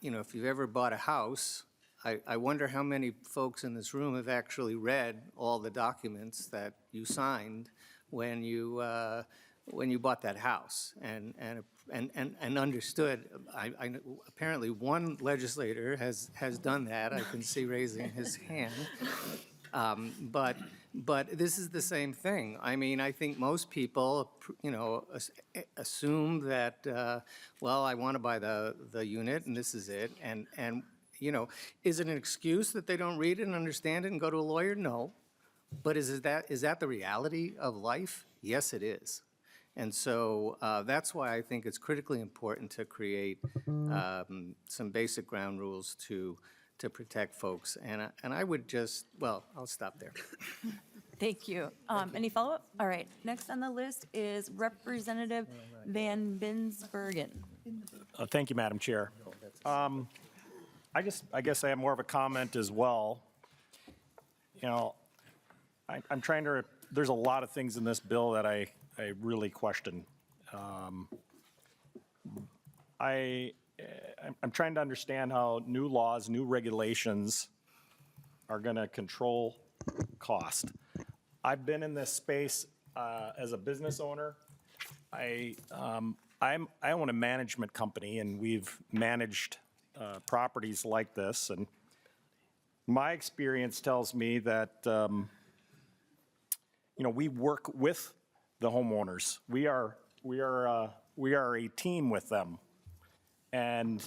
Speaker 4: you know, if you've ever bought a house, I wonder how many folks in this room have actually read all the documents that you signed when you bought that house and understood. Apparently, one legislator has done that. I can see raising his hand. But this is the same thing. I mean, I think most people, you know, assume that, well, I want to buy the unit and this is it. And you know, is it an excuse that they don't read it and understand it and go to a lawyer? No. But is that the reality of life? Yes, it is. And so that's why I think it's critically important to create some basic ground rules to protect folks. And I would just, well, I'll stop there.
Speaker 1: Thank you. Any follow-up? All right, next on the list is Representative Van Binsbergen.
Speaker 17: Thank you, Madam Chair. I guess I have more of a comment as well. You know, I'm trying to, there's a lot of things in this bill that I really question. I'm trying to understand how new laws, new regulations are going to control cost. I've been in this space as a business owner. I own a management company, and we've managed properties like this. And my experience tells me that you know, we work with the homeowners. We are a team with them. And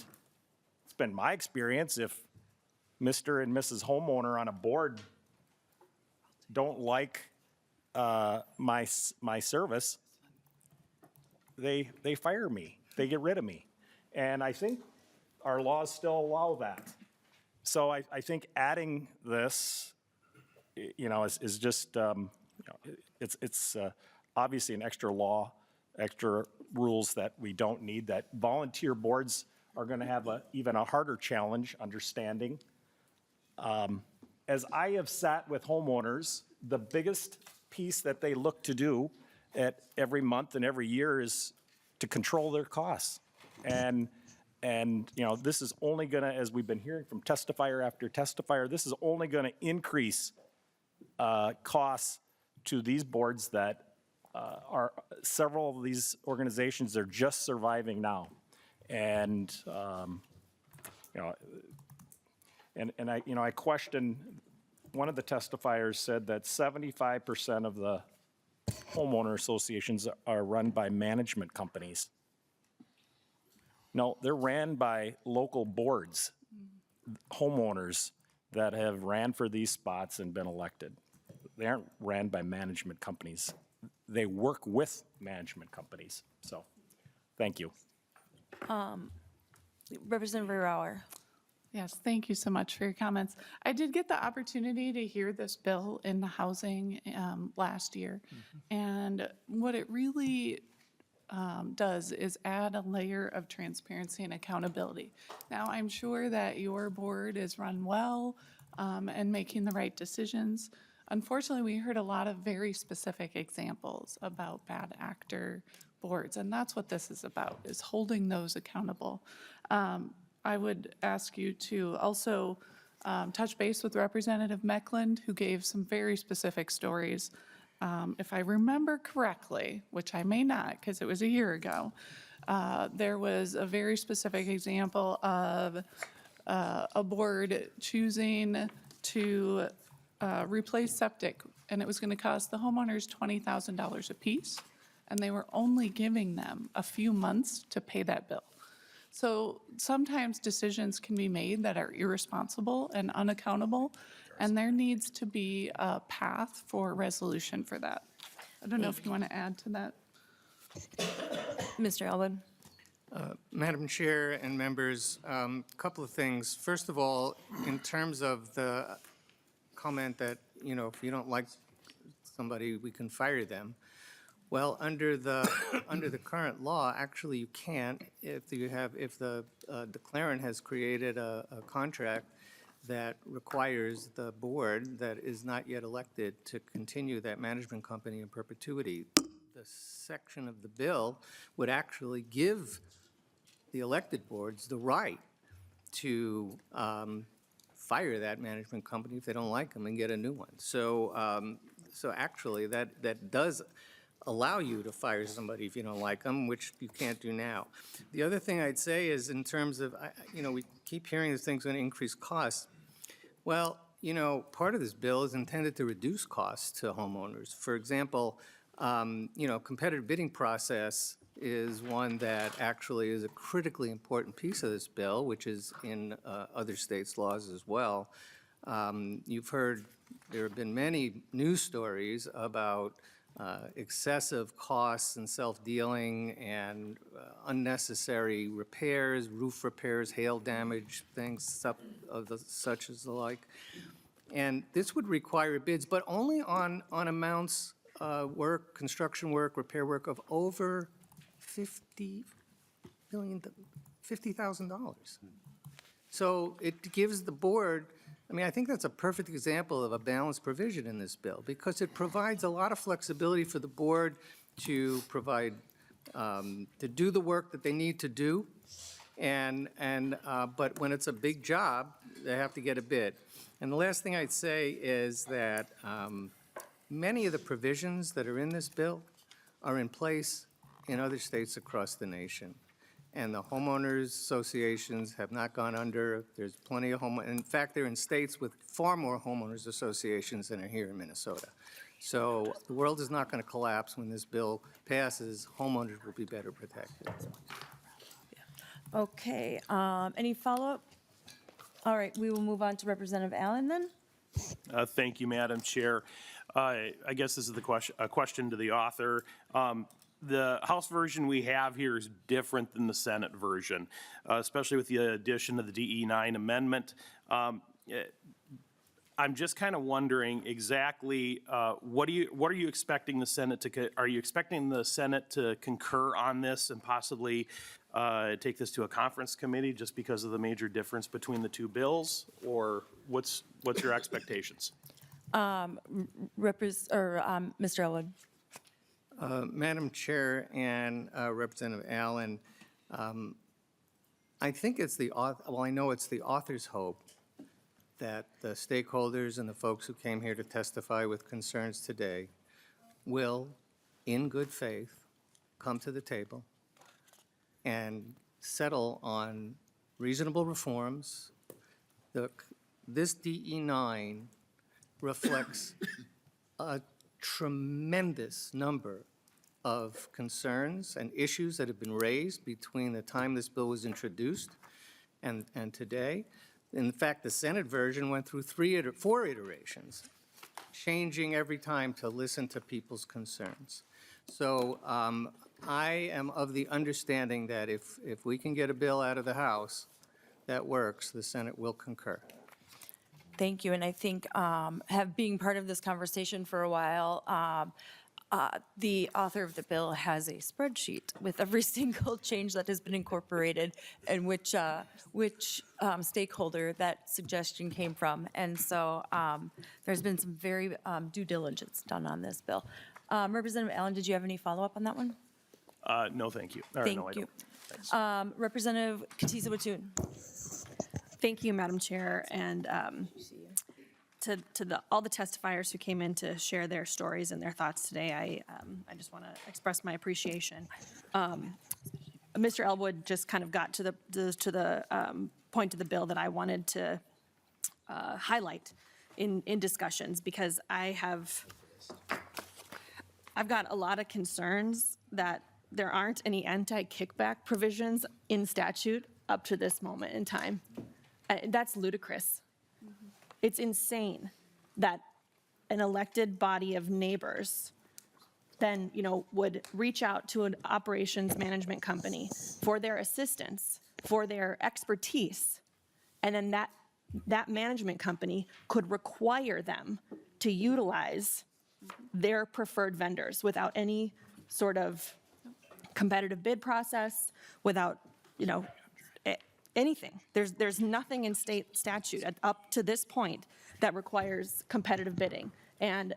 Speaker 17: it's been my experience, if Mr. and Mrs. Homeowner on a board don't like my service, they fire me. They get rid of me. And I think our laws still allow that. So I think adding this, you know, is just, you know, it's obviously an extra law, extra rules that we don't need, that volunteer boards are going to have even a harder challenge understanding. As I have sat with homeowners, the biggest piece that they look to do at every month and every year is to control their costs. And you know, this is only going to, as we've been hearing from testifier after testifier, this is only going to increase costs to these boards that are, several of these organizations are just surviving now. And, you know, and I question, one of the testifiers said that 75% of the homeowner associations are run by management companies. No, they're ran by local boards, homeowners that have ran for these spots and been elected. They aren't ran by management companies. They work with management companies. So, thank you.
Speaker 1: Representative Rauer.
Speaker 3: Yes, thank you so much for your comments. I did get the opportunity to hear this bill in the housing last year. And what it really does is add a layer of transparency and accountability. Now, I'm sure that your board is run well and making the right decisions. Unfortunately, we heard a lot of very specific examples about bad actor boards, and that's what this is about, is holding those accountable. I would ask you to also touch base with Representative Meckland, who gave some very specific stories. If I remember correctly, which I may not because it was a year ago, there was a very specific example of a board choosing to replace septic, and it was going to cost the homeowners $20,000 apiece, and they were only giving them a few months to pay that bill. So sometimes decisions can be made that are irresponsible and unaccountable, and there needs to be a path for resolution for that. I don't know if you want to add to that.
Speaker 1: Mr. Elwood?
Speaker 4: Madam Chair and members, a couple of things. First of all, in terms of the comment that, if you don't like somebody, we can fire them. Well, under the current law, actually you can't if the declarant has created a contract that requires the board that is not yet elected to continue that management company in perpetuity. The section of the bill would actually give the elected boards the right to fire that management company if they don't like them and get a new one. So actually, that does allow you to fire somebody if you don't like them, which you can't do now. The other thing I'd say is in terms of, we keep hearing this thing's going to increase costs. Well, part of this bill is intended to reduce costs to homeowners. For example, competitive bidding process is one that actually is a critically important piece of this bill, which is in other states' laws as well. You've heard there have been many news stories about excessive costs and self-dealing and unnecessary repairs, roof repairs, hail damage, things such as the like. And this would require bids, but only on amounts work, construction work, repair work of over $50,000. So it gives the board, I think that's a perfect example of a balanced provision in this bill because it provides a lot of flexibility for the board to provide, to do the work that they need to do. But when it's a big job, they have to get a bid. And the last thing I'd say is that many of the provisions that are in this bill are in place in other states across the nation. And the homeowners associations have not gone under. There's plenty of in fact, they're in states with far more homeowners associations than are here in Minnesota. So the world is not going to collapse when this bill passes. Homeowners will be better protected.
Speaker 1: Okay, any follow-up? All right, we will move on to Representative Allen then.
Speaker 18: Thank you, Madam Chair. I guess this is a question to the author. The House version we have here is different than the Senate version, especially with the addition of the DE9 amendment. I'm just kind of wondering exactly what are you expecting the Senate to? Are you expecting the Senate to concur on this and possibly take this to a conference committee just because of the major difference between the two bills, or what's your expectations?
Speaker 1: Mr. Elwood.
Speaker 4: Madam Chair and Representative Allen, I think it's I know it's the author's hope that the stakeholders and the folks who came here to testify with concerns today will, in good faith, come to the table and settle on reasonable reforms. This DE9 reflects a tremendous number of concerns and issues that have been raised between the time this bill was introduced and today. In fact, the Senate version went through 4 iterations, changing every time to listen to people's concerns. So I am of the understanding that if we can get a bill out of the House that works, the Senate will concur.
Speaker 1: Thank you, and I think being part of this conversation for a while, the author of the bill has a spreadsheet with every single change that has been incorporated and which stakeholder that suggestion came from. And so there's been some very due diligence done on this bill. Representative Allen, did you have any follow-up on that one?
Speaker 18: No, thank you. Or,
Speaker 1: Thank
Speaker 18: no, I
Speaker 1: you.
Speaker 18: don't.
Speaker 1: Representative Katiza-Watun.
Speaker 19: Thank you, Madam Chair, and to all the testifiers who came in to share their stories and their thoughts today. I just want to express my appreciation. Mr. Elwood just kind of got to the point of the bill that I wanted to highlight in discussions, because I've got a lot of concerns that there aren't any anti-kickback provisions in statute up to this moment in time. That's ludicrous. It's insane that an elected body of neighbors then, would reach out to an operations management company for their assistance, for their expertise, and then that management company could require them to utilize their preferred vendors without any sort of competitive bid process, without, anything. There's nothing in state statute up to this point that requires competitive bidding, and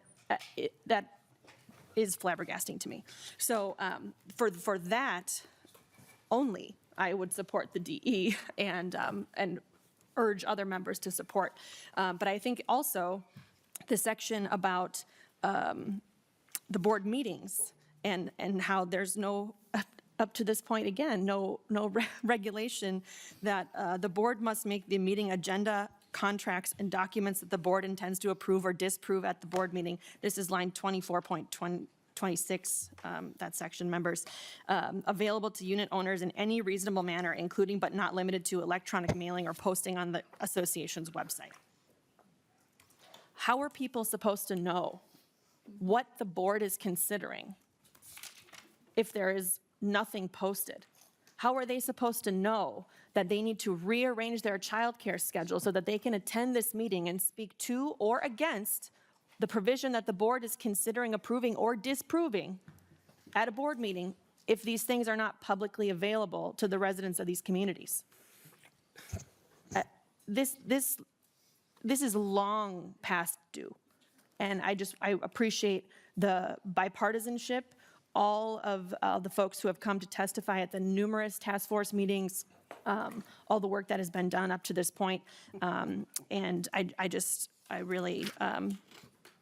Speaker 19: that is flabbergasting to me. So for that only, I would support the DE and urge other members to support. But I think also the section about the board meetings and how there's no, up to this point, again, no regulation that the board must make the meeting agenda, contracts, and documents that the board intends to approve or disapprove at the board meeting. This is line 24.26, that section, members. Available to unit owners in any reasonable manner, including but not limited to electronic mailing or posting on the association's website. How are people supposed to know what the board is considering if there is nothing posted? How are they supposed to know that they need to rearrange their childcare schedule so that they can attend this meeting and speak to or against the provision that the board is considering approving or disproving at a board meeting if these things are not publicly available to the residents of these communities? This is long past due. And I appreciate the bipartisanship, all of the folks who have come to testify at the numerous task force meetings, all the work that has been done up to this point. And I really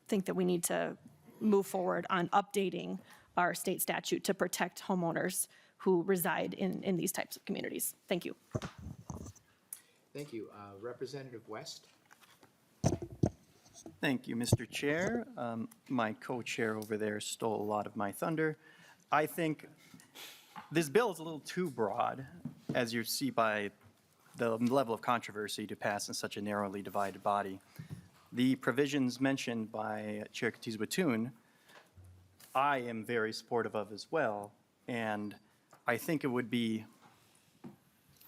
Speaker 19: think that we need to move forward on updating our state statute to protect homeowners who reside in these types of communities. Thank you.
Speaker 14: Thank you. Representative West.
Speaker 15: Thank you, Mr. Chair. My co-chair over there stole a lot of my thunder. I think this bill is a little too broad, as you see by the level of controversy to pass in such a narrowly divided body. The provisions mentioned by Chair Katiza-Watun, I am very supportive of as well, and I think it would be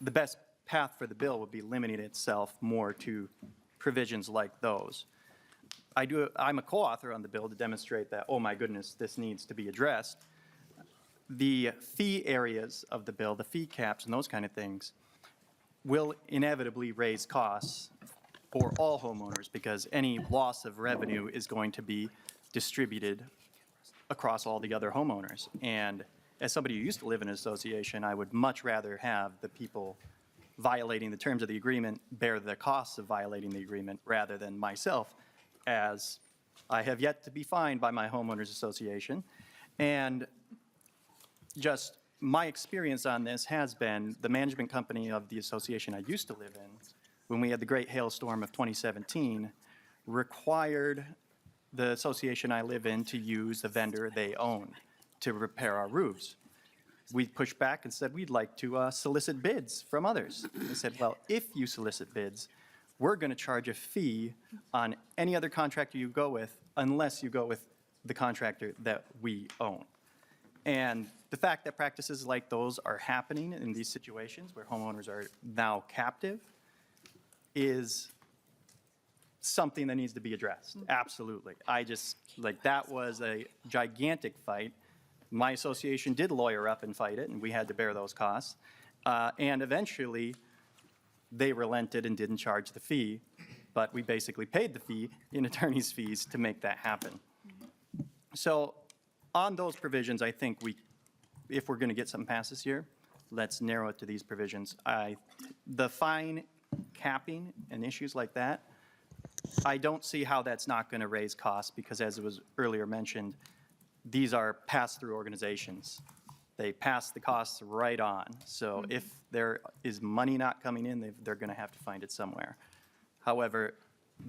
Speaker 15: the best path for the bill would be limiting itself more to provisions like those. I'm a co-author on the bill to demonstrate that, oh my goodness, this needs to be addressed. The fee areas of the bill, the fee caps and those kind of things, will inevitably raise costs for all homeowners because any loss of revenue is going to be distributed across all the other homeowners. And as somebody who used to live in an association, I would much rather have the people violating the terms of the agreement bear the costs of violating the agreement rather than myself, as I have yet to be fined by my homeowners association. And just my experience on this has been the management company of the association I used to live in, when we had the great hailstorm of 2017, required the association I live in to use the vendor they owned to repair our roofs. We pushed back and said we'd like to solicit bids from others. They said, well, if you solicit bids, we're going to charge a fee on any other contractor you go with unless you go with the contractor that we own. And the fact that practices like those are happening in these situations where homeowners are now captive is
Speaker 20: something that needs to be addressed. Absolutely. I just, like, that was a gigantic fight. My association did lawyer up and fight it, and we had to bear those costs. And eventually, they relented and didn't charge the fee, but we basically paid the fee in attorney's fees to make that happen. So on those provisions, I think if we're going to get something passed this year, let's narrow it to these provisions. The fine capping and issues like that, I don't see how that's not going to raise costs because, as it was earlier mentioned, these are pass-through organizations. They pass the costs right on. So if there is money not coming in, they're going to have to find it somewhere. However,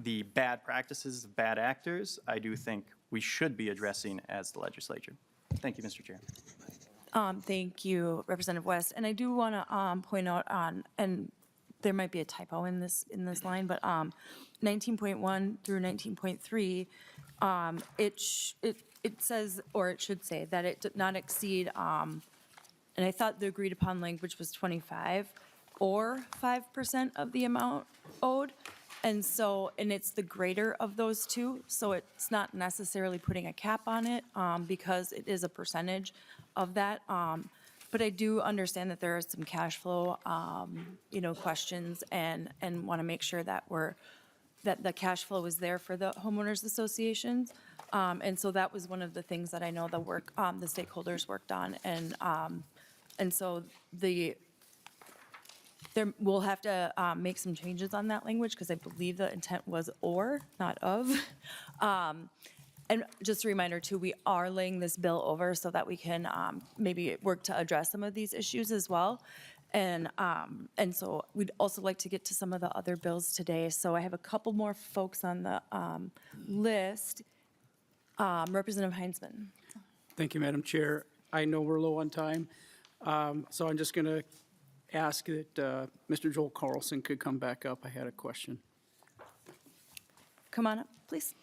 Speaker 20: the bad practices of bad actors, I do think we should be addressing as the legislature. Thank you, Mr. Chair.
Speaker 1: Thank you, Representative West. And I do want to point out on, and there might be a typo in this line, but 19.1 through 19.3, it says, or it should say, that it did not exceed, and I thought the agreed upon language was 25 or 5% of the amount owed. And so, and it's the greater of those two, so it's not necessarily putting a cap on it because it is a percentage of that. But I do understand that there are some cash flow, questions and want to make sure that that the cash flow is there for the homeowners associations. And so that was one of the things that I know the stakeholders worked on. And so we'll have to make some changes on that language because I believe the intent was or, not of. And just a reminder too, we are laying this bill over so that we can maybe work to address some of these issues as well. And so we'd also like to get to some of the other bills today. So I have a couple more folks on the list. Representative Heinzman.
Speaker 21: Thank you, Madam Chair. I know we're low on time, so I'm just going to ask that Mr. Joel Carlson could come back up. I had a question.
Speaker 1: Come on up, please.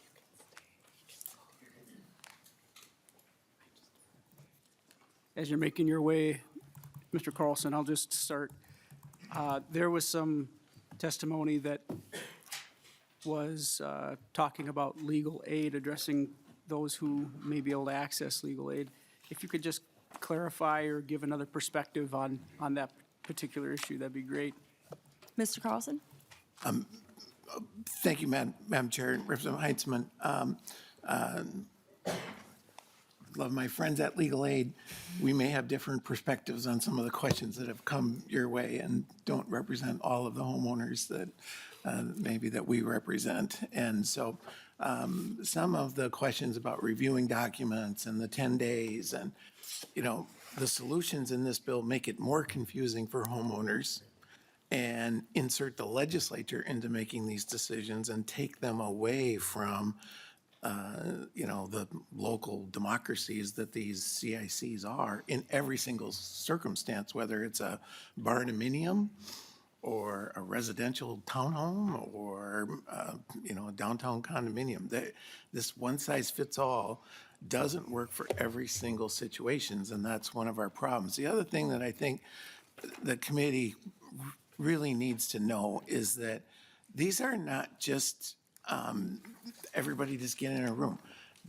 Speaker 21: As you're making your way, Mr. Carlson, I'll just start. There was some testimony that was talking about legal aid, addressing those who may be able to access legal aid. If you could just clarify or give another perspective on that particular issue, that'd be great.
Speaker 1: Mr. Carlson?
Speaker 2: Thank you, Madam Chair and Representative Heinzman. Love my friends at Legal Aid. We may have different perspectives on some of the questions that have come your way and don't represent all of the homeowners that maybe that we represent. And so some of the questions about reviewing documents and the 10 days and, the solutions in this bill make it more confusing for homeowners and insert the legislature into making these decisions and take them away from the local democracies that these CICs are in every single circumstance, whether it's a barndominium or a residential townhome or, a downtown condominium. This one-size-fits-all doesn't work for every single situations, and that's one of our problems. The other thing that I think the committee really needs to know is that these are not just everybody just get in a room.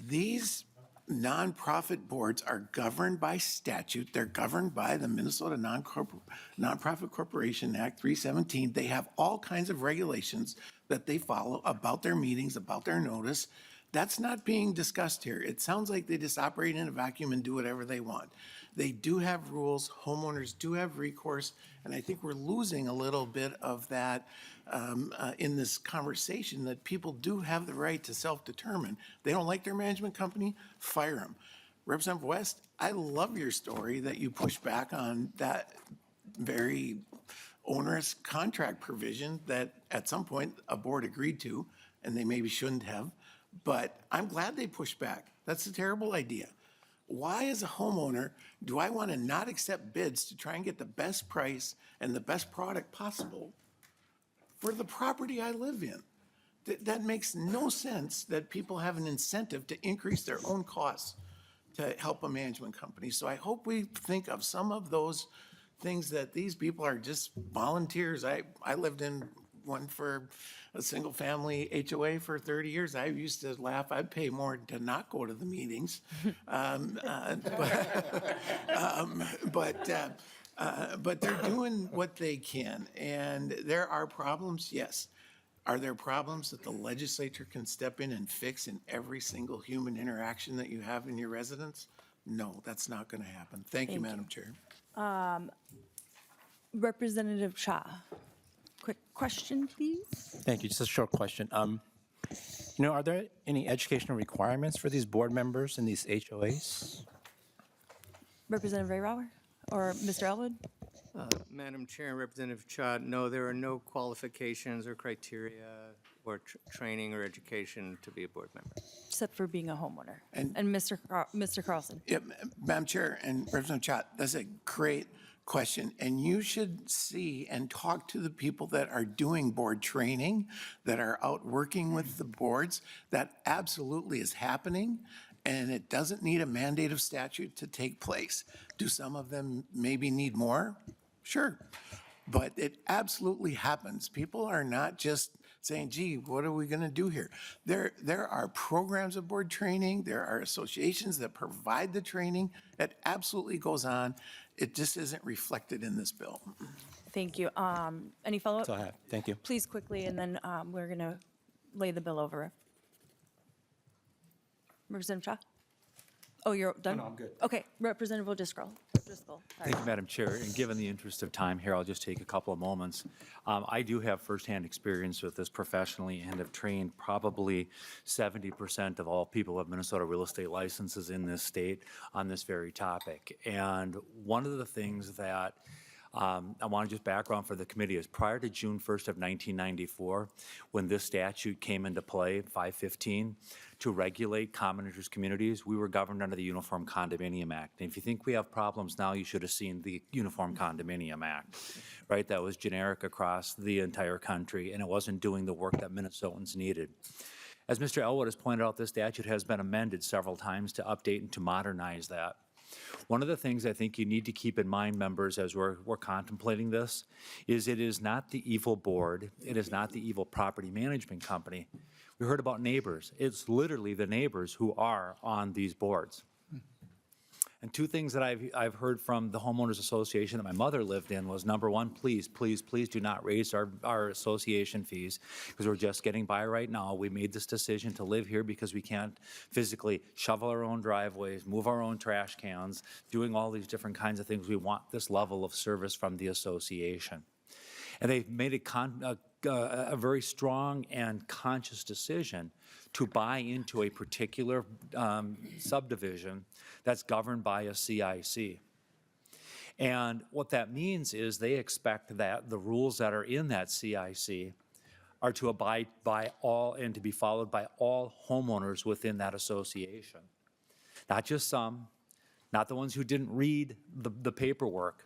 Speaker 2: These nonprofit boards are governed by statute. They're governed by the Minnesota Nonprofit Corporation Act 317. They have all kinds of regulations that they follow about their meetings, about their notice. That's not being discussed here. It sounds like they just operate in a vacuum and do whatever they want. They do have rules. Homeowners do have recourse. And I think we're losing a little bit of that in this conversation, that people do have the right to self-determine. They don't like their management company, fire them. Representative West, I love your story that you push back on that very onerous contract provision that at some point a board agreed to, and they maybe shouldn't have. But I'm glad they pushed back. That's a terrible idea. Why, as a homeowner, do I want to not accept bids to try and get the best price and the best product possible for the property I live in? That makes no sense that people have an incentive to increase their own costs to help a management company. So I hope we think of some of those things that these people are just volunteers. I lived in one for a single-family HOA for 30 years. I used to laugh, I'd pay more to not go to the meetings. But they're doing what they can, and there are problems, yes. Are there problems that the legislature can step in and fix in every single human interaction that you have in your residence? No, that's not going to happen. Thank you, Madam Chair.
Speaker 1: Representative Cha, quick question, please.
Speaker 5: Thank you. Just a short question. Are there any educational requirements for these board members in these HOAs?
Speaker 1: Representative Rayrower or Mr. Elwood?
Speaker 4: Madam Chair and Representative Cha, no, there are no qualifications or criteria or training or education to be a board member.
Speaker 1: Except for being a homeowner. And Mr. Carlson?
Speaker 2: Yeah, Madam Chair and Representative Chat, that's a great question. And you should see and talk to the people that are doing board training, that are out working with the boards. That absolutely is happening, and it doesn't need a mandate of statute to take place. Do some of them maybe need more? Sure. But it absolutely happens. People are not just saying, gee, what are we going to do here? There are programs of board training. There are associations that provide the training. It absolutely goes on. It just isn't reflected in this bill.
Speaker 1: Thank you. Any follow-up?
Speaker 5: That's all I have. Thank you.
Speaker 1: Please quickly, and then we're going to lay the bill over. Representative Cha? Oh, you're done?
Speaker 22: No, I'm good.
Speaker 1: Okay, Representative Driscoll.
Speaker 22: Thank you, Madam Chair. And given the interest of time here, I'll just take a couple of moments. I do have firsthand experience with this professionally and have trained probably 70% of all people who have Minnesota real estate licenses in this state on this very topic. And one of the things that I want to just background for the committee is prior to June 1st of 1994, when this statute came into play, 515, to regulate common interest communities, we were governed under the Uniform Condominium Act. And if you think we have problems now, you should have seen the Uniform Condominium Act, right? That was generic across the entire country, and it wasn't doing the work that Minnesotans needed. As Mr. Elwood has pointed out, this statute has been amended several times to update and to modernize that. One of the things I think you need to keep in mind, members, as we're contemplating this, is it is not the evil board, it is not the evil property management company. We heard about neighbors. It's literally the neighbors who are on these boards. And two things that I've heard from the Homeowners Association that my mother lived in was, number one, please, please, please do not raise our association fees, because we're just getting by right now. We made this decision to live here because we can't physically shovel our own driveways, move our own trash cans, doing all these different kinds of things. We want this level of service from the association. And they've made a very strong and conscious decision to buy into a particular subdivision that's governed by a CIC. And what that means is they expect that the rules that are in that CIC are to abide by all and to be followed by all homeowners within that association. Not just some, not the ones who didn't read the paperwork.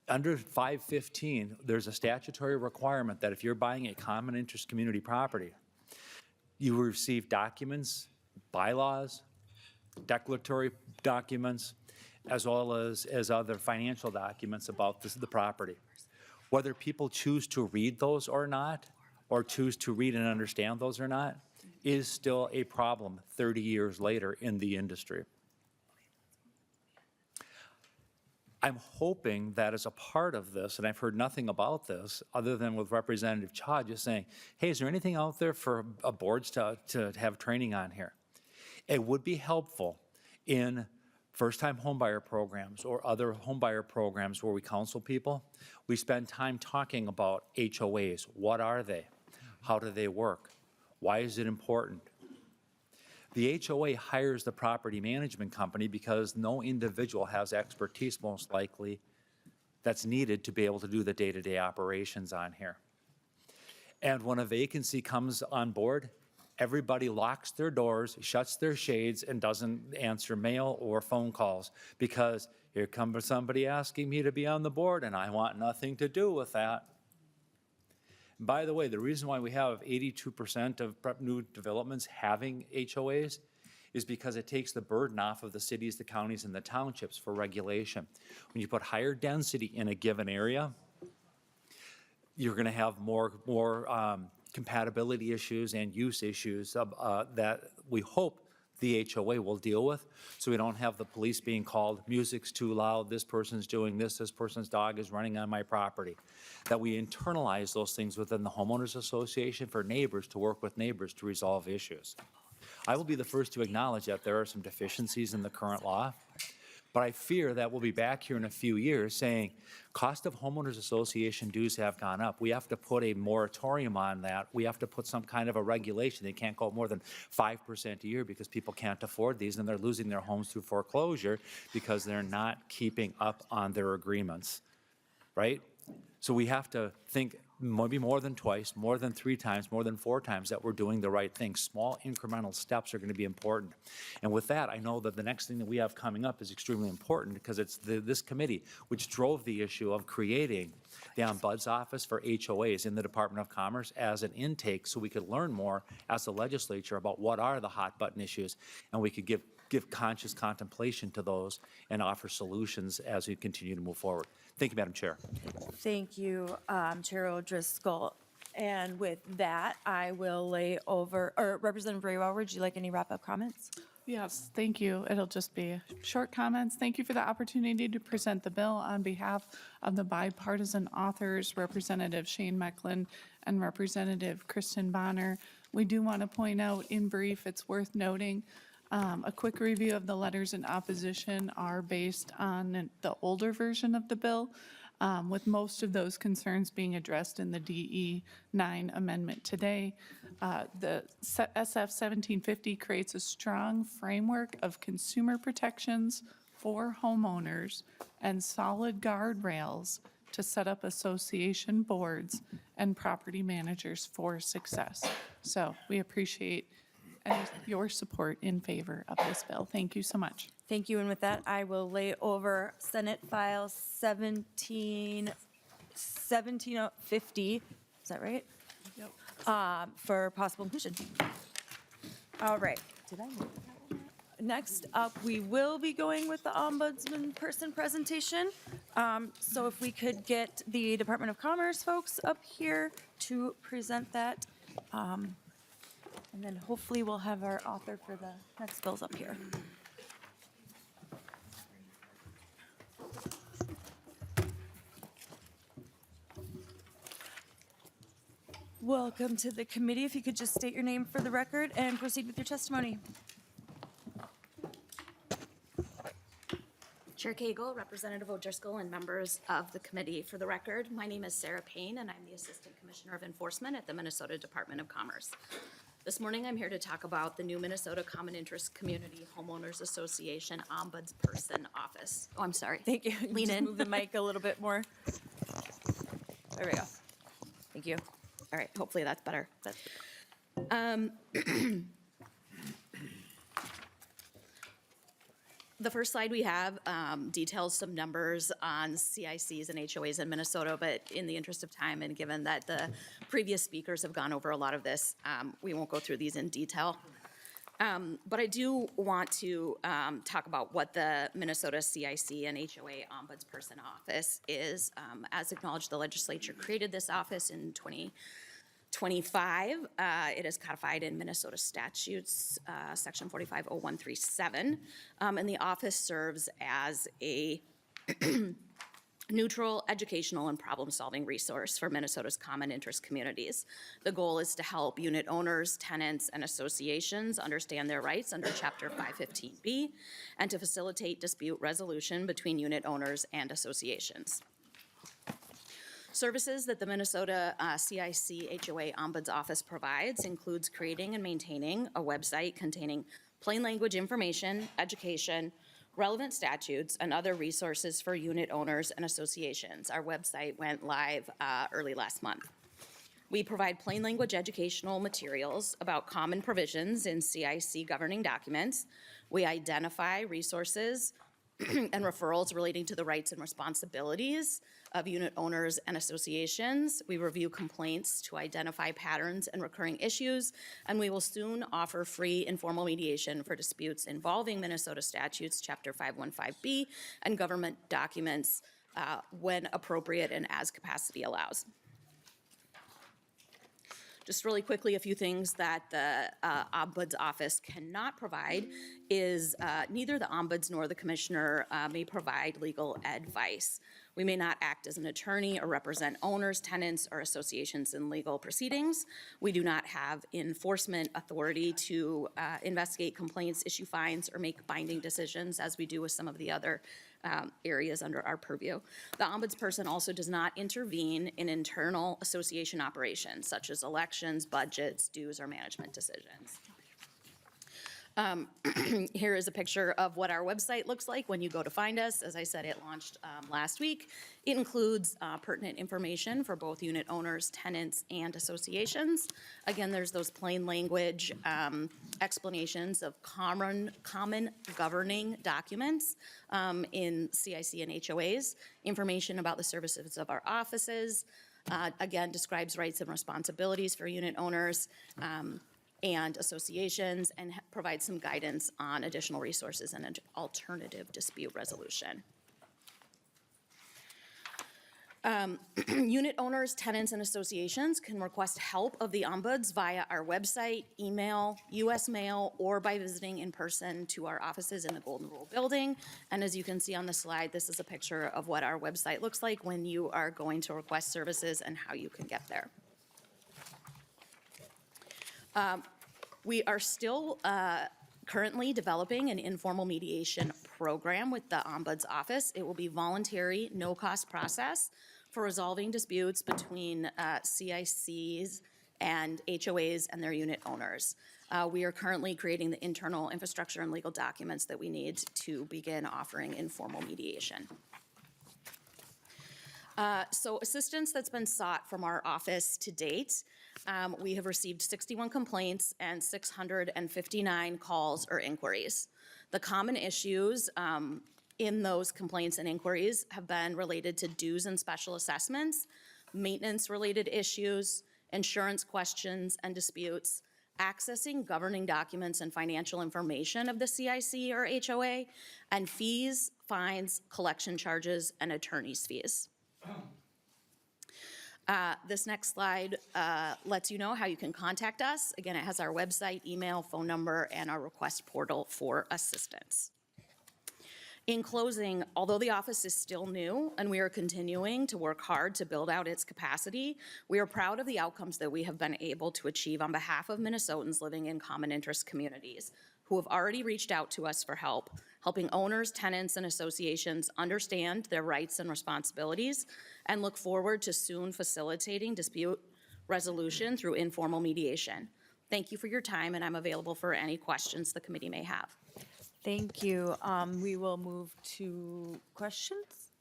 Speaker 22: Under 515, there's a statutory requirement that if you're buying a common interest community property, you will receive documents, bylaws, declaratory documents, as well as other financial documents about the property. Whether people choose to read those or not, or choose to read and understand those or not, is still a problem 30 years later in the industry. I'm hoping that as a part of this, and I've heard nothing about this other than with Representative Cha just saying, hey, is there anything out there for boards to have training on here? It would be helpful in first-time homebuyer programs or other homebuyer programs where we counsel people. We spend time talking about HOAs. What are they? How do they work? Why is it important? The HOA hires the property management company because no individual has expertise, most likely, that's needed to be able to do the day-to-day operations on here. And when a vacancy comes on board, everybody locks their doors, shuts their shades, and doesn't answer mail or phone calls because here comes somebody asking me to be on the board and I want nothing to do with that. By the way, the reason why we have 82% of new developments having HOAs is because it takes the burden off of the cities, the counties, and the townships for regulation. When you put higher density in a given area, you're going to have more compatibility issues and use issues that we hope the HOA will deal with, so we don't have the police being called, music's too loud, this person's doing this person's dog is running on my property. That we internalize those things within the homeowners association for neighbors to work with neighbors to resolve issues. I will be the first to acknowledge that there are some deficiencies in the current law, but I fear that we'll be back here in a few years saying, cost of homeowners association dues have gone up. We have to put a moratorium on that. We have to put some kind of a regulation. They can't go up more than 5% a year because people can't afford these and they're losing their homes through foreclosure because they're not keeping up on their agreements, right? So we have to think maybe more than twice, more than 3 times, more than 4 times that we're doing the right thing. Small incremental steps are going to be important. And with that, I know that the next thing that we have coming up is extremely important because it's this committee which drove the issue of creating the Ombuds office for HOAs in the Department of Commerce as an intake so we could learn more as the legislature about what are the hot button issues and we could give conscious contemplation to those and offer solutions as we continue to move forward. Thank you, Madam Chair.
Speaker 1: Thank you, Chair O'Driscoll. And with that, I will lay over, or Representative Raywell, would you like any wrap-up comments?
Speaker 3: Yes, thank you. It'll just be short comments. Thank you for the opportunity to present the bill on behalf of the bipartisan authors, Representative Shane Mecklin and Representative Kristen Bahner. We do want to point out in brief, it's worth noting, a quick review of the letters in opposition are based on the older version of the bill, with most of those concerns being addressed in the DE 9 amendment today. The SF 1750 creates a strong framework of consumer protections for homeowners and solid guardrails to set up association boards and property managers for success. So we appreciate your support in favor of this bill. Thank you so much.
Speaker 1: Thank you, and with that, I will lay over Senate File 1750, is that right?
Speaker 3: Yep.
Speaker 1: For possible inclusion. All right. Did I move that one? Next up, we will be going with the Ombudsperson presentation. So if we could get the Department of Commerce folks up here to present that. And then hopefully we'll have our author for the next bills up here. Welcome to the committee. If you could just state your name for the record and proceed with your testimony.
Speaker 6: Chair Cagle, Representative O'Driscoll, and members of the committee. For the record, my name is Sarah Payne, and I'm the Assistant Commissioner of Enforcement at the Minnesota Department of Commerce. This morning, I'm here to talk about the new Minnesota Common Interest Community Homeowners Association Ombudsperson Office. Oh, I'm sorry.
Speaker 1: Thank you.
Speaker 6: Lean
Speaker 1: Just
Speaker 6: in.
Speaker 1: move the mic a little bit more. There we go. Thank you.
Speaker 6: All right, hopefully that's better. The first slide we have details some numbers on CICs and HOAs in Minnesota, but in the interest of time and given that the previous speakers have gone over a lot of this, we won't go through these in detail. But I do want to talk about what the Minnesota CIC and HOA Ombudsperson Office is. As acknowledged, the legislature created this office in 2025. It is codified in Minnesota statutes, section 450137, and the office serves as a neutral, educational, and problem-solving resource for Minnesota's common interest communities. The goal is to help unit owners, tenants, and associations understand their rights under Chapter 515B and to facilitate dispute resolution between unit owners and associations. Services that the Minnesota CIC HOA Ombuds Office provides includes creating and maintaining a website containing plain language information, education, relevant statutes, and other resources for unit owners and associations. Our website went live early last month. We provide plain language educational materials about common provisions in CIC governing documents. We identify resources and referrals relating to the rights and responsibilities of unit owners and associations. We review complaints to identify patterns and recurring issues, and we will soon offer free informal mediation for disputes involving Minnesota statutes, Chapter 515B, and government documents when appropriate and as capacity allows. Just really quickly, a few things that the Ombuds Office cannot provide is neither the Ombuds nor the Commissioner may provide legal advice. We may not act as an attorney or represent owners, tenants, or associations in legal proceedings. We do not have enforcement authority to investigate complaints, issue fines, or make binding decisions as we do with some of the other areas under our purview. The Ombudsperson also does not intervene in internal association operations such as elections, budgets, dues, or management decisions. Here is a picture of what our website looks like when you go to find us. As I said, it launched last week. It includes pertinent information for both unit owners, tenants, and associations. Again, there's those plain language explanations of common governing documents in CIC and HOAs, information about the services of our offices, again, describes rights and responsibilities for unit owners, and associations, and provide some guidance on additional resources and alternative dispute resolution. Unit owners, tenants, and associations can request help of the Ombuds via our website, email, US mail, or by visiting in person to our offices in the Golden Rule Building. And as you can see on the slide, this is a picture of what our website looks like when you are going to request services and how you can get there. We are still currently developing an informal mediation program with the Ombuds Office. It will be voluntary, no-cost process for resolving disputes between CICs and HOAs and their unit owners. We are currently creating the internal infrastructure and legal documents that we need to begin offering informal mediation. So assistance that's been sought from our office to date, we have received 61 complaints and 659 calls or inquiries. The common issues in those complaints and inquiries have been related to dues and special assessments, maintenance-related issues, insurance questions and disputes, accessing governing documents and financial information of the CIC or HOA, and fees, fines, collection charges, and attorney's fees. This next slide lets you know how you can contact us. Again, it has our website, email, phone number, and our request portal for assistance. In closing, although the office is still new and we are continuing to work hard to build out its capacity, we are proud of the outcomes that we have been able to achieve on behalf of Minnesotans living in common interest communities who have already reached out to us for help, helping owners, tenants, and associations understand their rights and responsibilities, and look forward to soon facilitating dispute resolution through informal mediation. Thank you for your time, and I'm available for any questions the committee may have.
Speaker 1: Thank you. We will move to questions.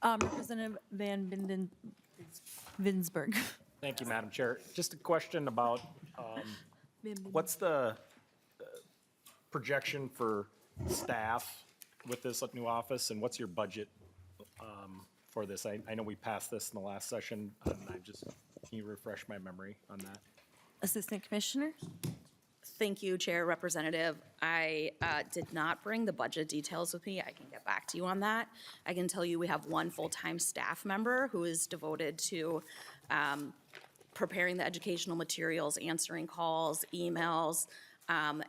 Speaker 1: Representative Van Winsberg.
Speaker 17: Thank you, Madam Chair. Just a question about what's the projection for staff with this new office, and what's your budget for this? I know we passed this in the last session, and can you refresh my memory on that?
Speaker 1: Assistant Commissioner.
Speaker 6: Thank you, Chair, Representative. I did not bring the budget details with me. I can get back to you on that. I can tell you we have one full-time staff member who is devoted to preparing the educational materials, answering calls, emails, and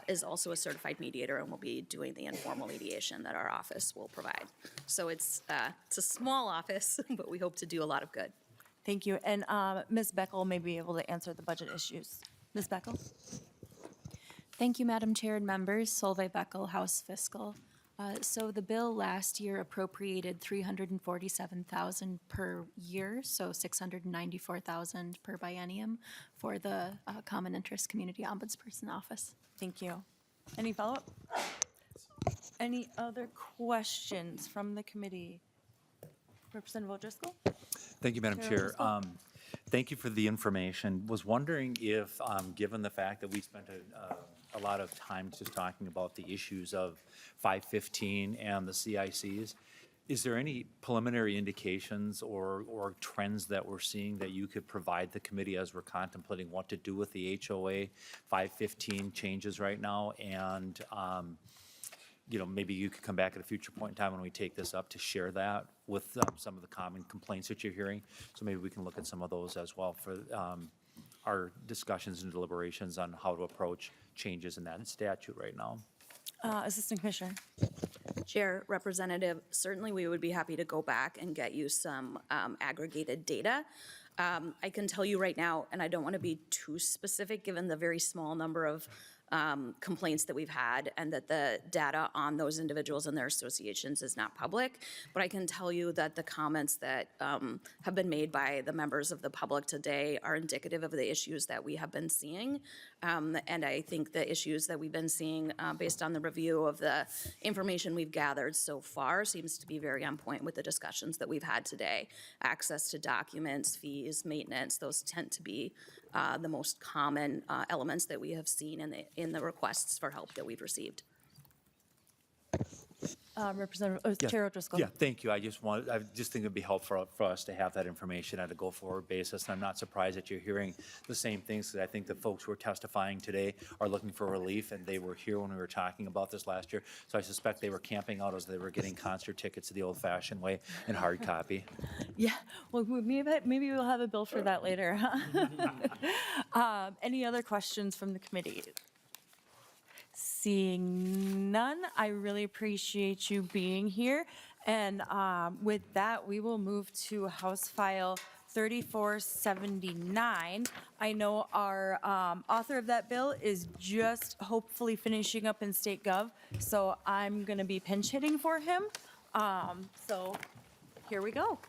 Speaker 6: is also a certified mediator and will be doing the informal mediation that our office will provide. So it's a small office, but we hope to do a lot of good.
Speaker 1: Thank you. And Ms. Beckel may be able to answer the budget issues. Ms. Beckel?
Speaker 7: Thank you, Madam Chair and members. Solveig Beckel, House Fiscal. So the bill last year appropriated $347,000 per year, so $694,000 per biennium for the Common Interest Community Ombudsperson Office.
Speaker 1: Thank you. Any follow-up? Any other questions from the committee? Representative O'Driscoll?
Speaker 22: Thank you, Madam Chair. Thank you for the information. Was wondering if, given the fact that we spent a lot of time just talking about the issues of 515 and the CICs, is there any preliminary indications or trends that we're seeing that you could provide the committee as we're contemplating what to do with the HOA 515 changes right now, and maybe you could come back at a future point in time when we take this up to share that with some of the common complaints that you're hearing. So maybe we can look at some of those as well for our discussions and deliberations on how to approach changes in that statute right now.
Speaker 1: Assistant Commissioner.
Speaker 6: Chair, Representative, certainly we would be happy to go back and get you some aggregated data. I can tell you right now, and I don't want to be too specific given the very small number of complaints that we've had and that the data on those individuals and their associations is not public, but I can tell you that the comments that have been made by the members of the public today are indicative of the issues that we have been seeing. And I think the issues that we've been seeing based on the review of the information we've gathered so far seems to be very on point with the discussions that we've had today. Access to documents, fees, maintenance, those tend to be the most common elements that we have seen in the requests for help that we've received.
Speaker 1: Representative, Chair O'Driscoll.
Speaker 22: Yeah, thank you. I just think it'd be helpful for us to have that information on a go-forward basis. And I'm not surprised that you're hearing the same things, that I think the folks who are testifying today are looking for relief, and they were here when we were talking about this last year. So I suspect they were camping out as they were getting concert tickets the old-fashioned way in hard copy.
Speaker 1: Yeah, well, maybe we'll have a bill for that later. Any other questions from the committee? Seeing none, I really appreciate you being here. And with that, we will move to House File 3479. I know our author of that bill is just hopefully finishing up in State Gov, so I'm going to be pinch hitting for him. So here we go.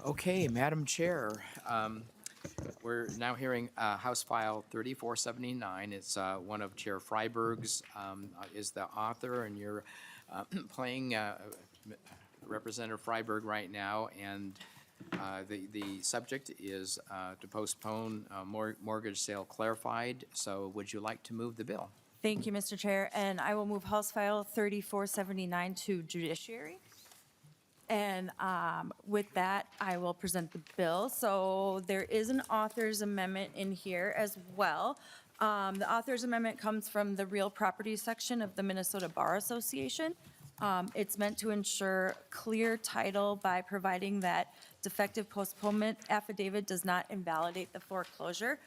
Speaker 8: Okay, Madam Chair, we're now hearing House File 3479. It's one of Chair Freiberg's is the author, and you're playing Representative Freiberg right now, and the subject is to postpone mortgage sale clarified. So would you like to move the bill?
Speaker 1: Thank you, Mr. Chair, and I will move House File 3479 to Judiciary. And with that, I will present the bill. So there is an author's amendment in here as well. The author's amendment comes from the real property section of the Minnesota Bar Association. It's meant to ensure clear title by providing that defective postponement affidavit does not invalidate the foreclosure.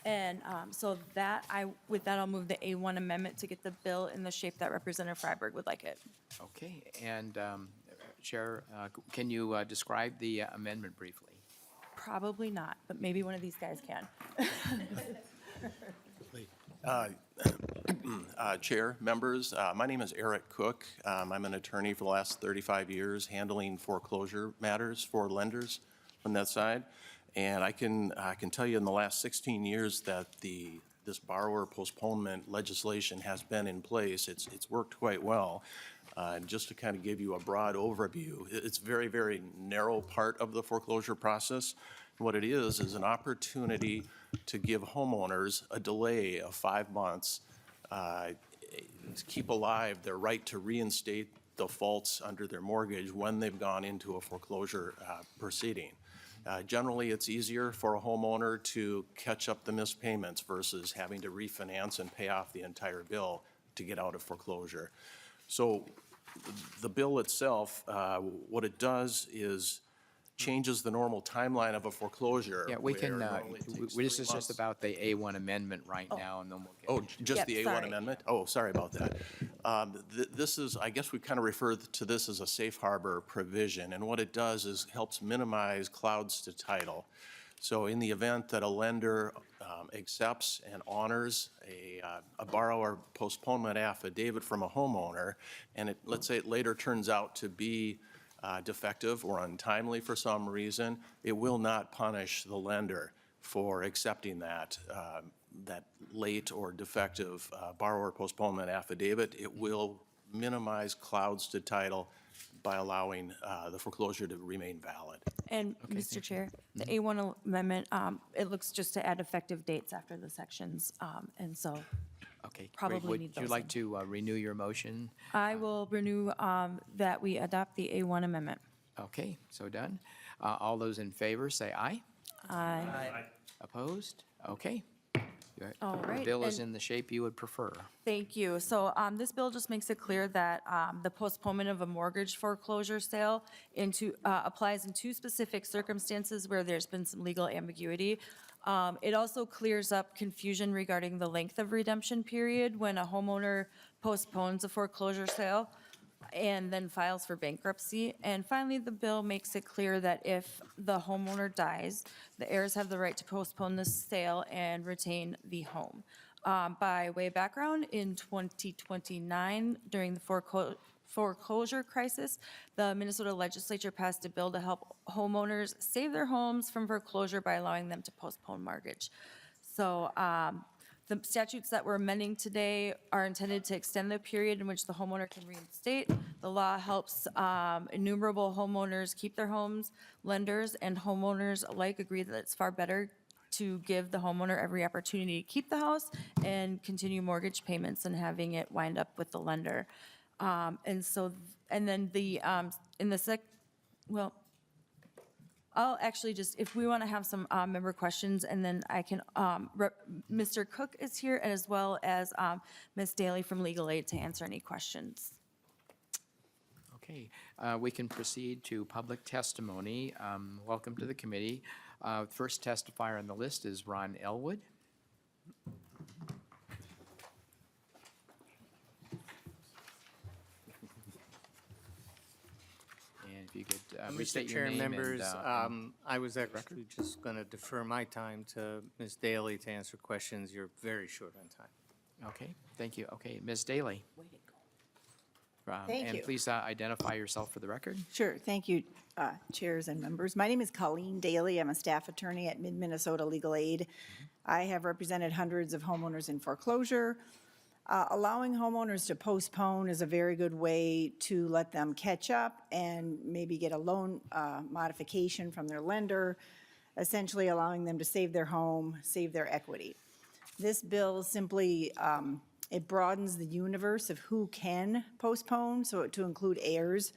Speaker 1: And so with that, I'll move the A1 amendment to get the bill in the shape that Representative Freiberg would like it.
Speaker 8: Okay, and Chair, can you describe the amendment briefly?
Speaker 1: Probably not, but maybe one of these guys can.
Speaker 9: Chair, members, my name is Eric Cook. I'm an attorney for the last 35 years handling foreclosure matters for lenders on that side. And I can tell you in the last 16 years that this borrower postponement legislation has been in place. It's worked quite well. And just to kind of give you a broad overview, it's very, very narrow part of the foreclosure process. What it is an opportunity to give homeowners a delay of 5 months to keep alive their right to reinstate defaults under their mortgage when they've gone into a foreclosure proceeding. Generally, it's easier for a homeowner to catch up the missed payments versus having to refinance and pay off the entire bill to get out of foreclosure. So the bill itself, what it does is changes the normal timeline of a foreclosure.
Speaker 8: Yeah, we can,
Speaker 9: where normally it takes
Speaker 8: this
Speaker 9: 3
Speaker 8: is just
Speaker 9: months.
Speaker 8: about the A1 amendment right now, and then we'll get.
Speaker 9: Just
Speaker 1: Yep,
Speaker 9: the A1
Speaker 1: sorry.
Speaker 9: amendment? Oh, sorry about that. This is, I guess we kind of refer to this as a safe harbor provision, and what it does is helps minimize clouds to title. So in the event that a lender accepts and honors a borrower postponement affidavit from a homeowner, and let's say it later turns out to be defective or untimely for some reason, it will not punish the lender. for accepting that, that late or defective borrower postponement affidavit. It will minimize clouds to title by allowing the foreclosure to remain valid.
Speaker 1: And, Mr. Chair, the A1 amendment, it looks just to add effective dates after the sections, and so
Speaker 8: Okay, great.
Speaker 1: probably need
Speaker 8: Would you
Speaker 1: those
Speaker 8: like
Speaker 1: in.
Speaker 8: to renew your motion?
Speaker 1: I will renew that we adopt the A1 amendment.
Speaker 8: Okay, so done. All those in favor, say aye.
Speaker 1: Aye.
Speaker 8: Opposed? Okay. Your
Speaker 1: All right,
Speaker 8: bill is
Speaker 1: and-
Speaker 8: in the shape you would prefer.
Speaker 1: Thank you. So this bill just makes it clear that the postponement of a mortgage foreclosure sale applies in two specific circumstances where there's been some legal ambiguity. It also clears up confusion regarding the length of redemption period when a homeowner postpones a foreclosure sale and then files for bankruptcy. And finally, the bill makes it clear that if the homeowner dies, the heirs have the right to postpone the sale and retain the home. By way of background, in 2029, during the foreclosure crisis, the Minnesota legislature passed a bill to help homeowners save their homes from foreclosure by allowing them to postpone mortgage. So the statutes that we're amending today are intended to extend the period in which the homeowner can reinstate. The law helps innumerable homeowners keep their homes. Lenders and homeowners alike agree that it's far better to give the homeowner every opportunity to keep the house and continue mortgage payments than having it wind up with the lender. And then I'll actually just, if we want to have some member questions, and then I can, Mr. Cook is here, as well as Ms. Daly from Legal Aid to answer any questions.
Speaker 8: Okay, we can proceed to public testimony. Welcome to the committee. First testifier on the list is Ron Elwood. And if you could restate
Speaker 4: Mr.
Speaker 8: your
Speaker 4: Chair,
Speaker 8: name
Speaker 4: members,
Speaker 8: and,
Speaker 4: I was actually just going to defer my time to Ms. Daly to answer questions. You're very short on time.
Speaker 8: Okay, thank you. Okay, Ms. Daly.
Speaker 10: Thank you.
Speaker 8: And please identify yourself for the record.
Speaker 10: Sure, thank you, chairs and members. My name is Colleen Daly. I'm a staff attorney at Mid-Minnesota Legal Aid. I have represented hundreds of homeowners in foreclosure. Allowing homeowners to postpone is a very good way to let them catch up and maybe get a loan modification from their lender, essentially allowing them to save their home, save their equity. This bill simply it broadens the universe of who can postpone, so to include heirs.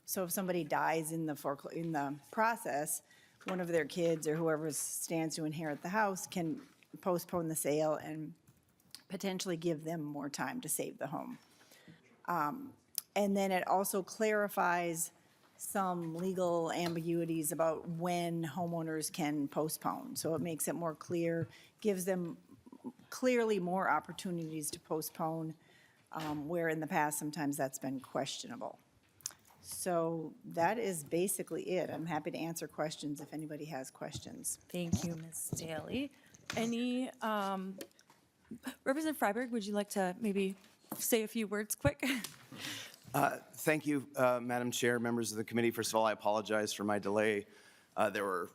Speaker 10: So if somebody dies in the process, one of their kids or whoever stands to inherit the house can postpone the sale and potentially give them more time to save the home. And then it also clarifies some legal ambiguities about when homeowners can postpone. So it makes it more clear, gives them clearly more opportunities to postpone, where in the past sometimes that's been questionable. So that is basically it. I'm happy to answer questions if anybody has questions.
Speaker 1: Thank you, Ms. Daly. Any, Representative Freiberg, would you like to maybe say a few words quick?
Speaker 11: Thank you, Madam Chair, members of the committee. First of all, I apologize for my delay. There were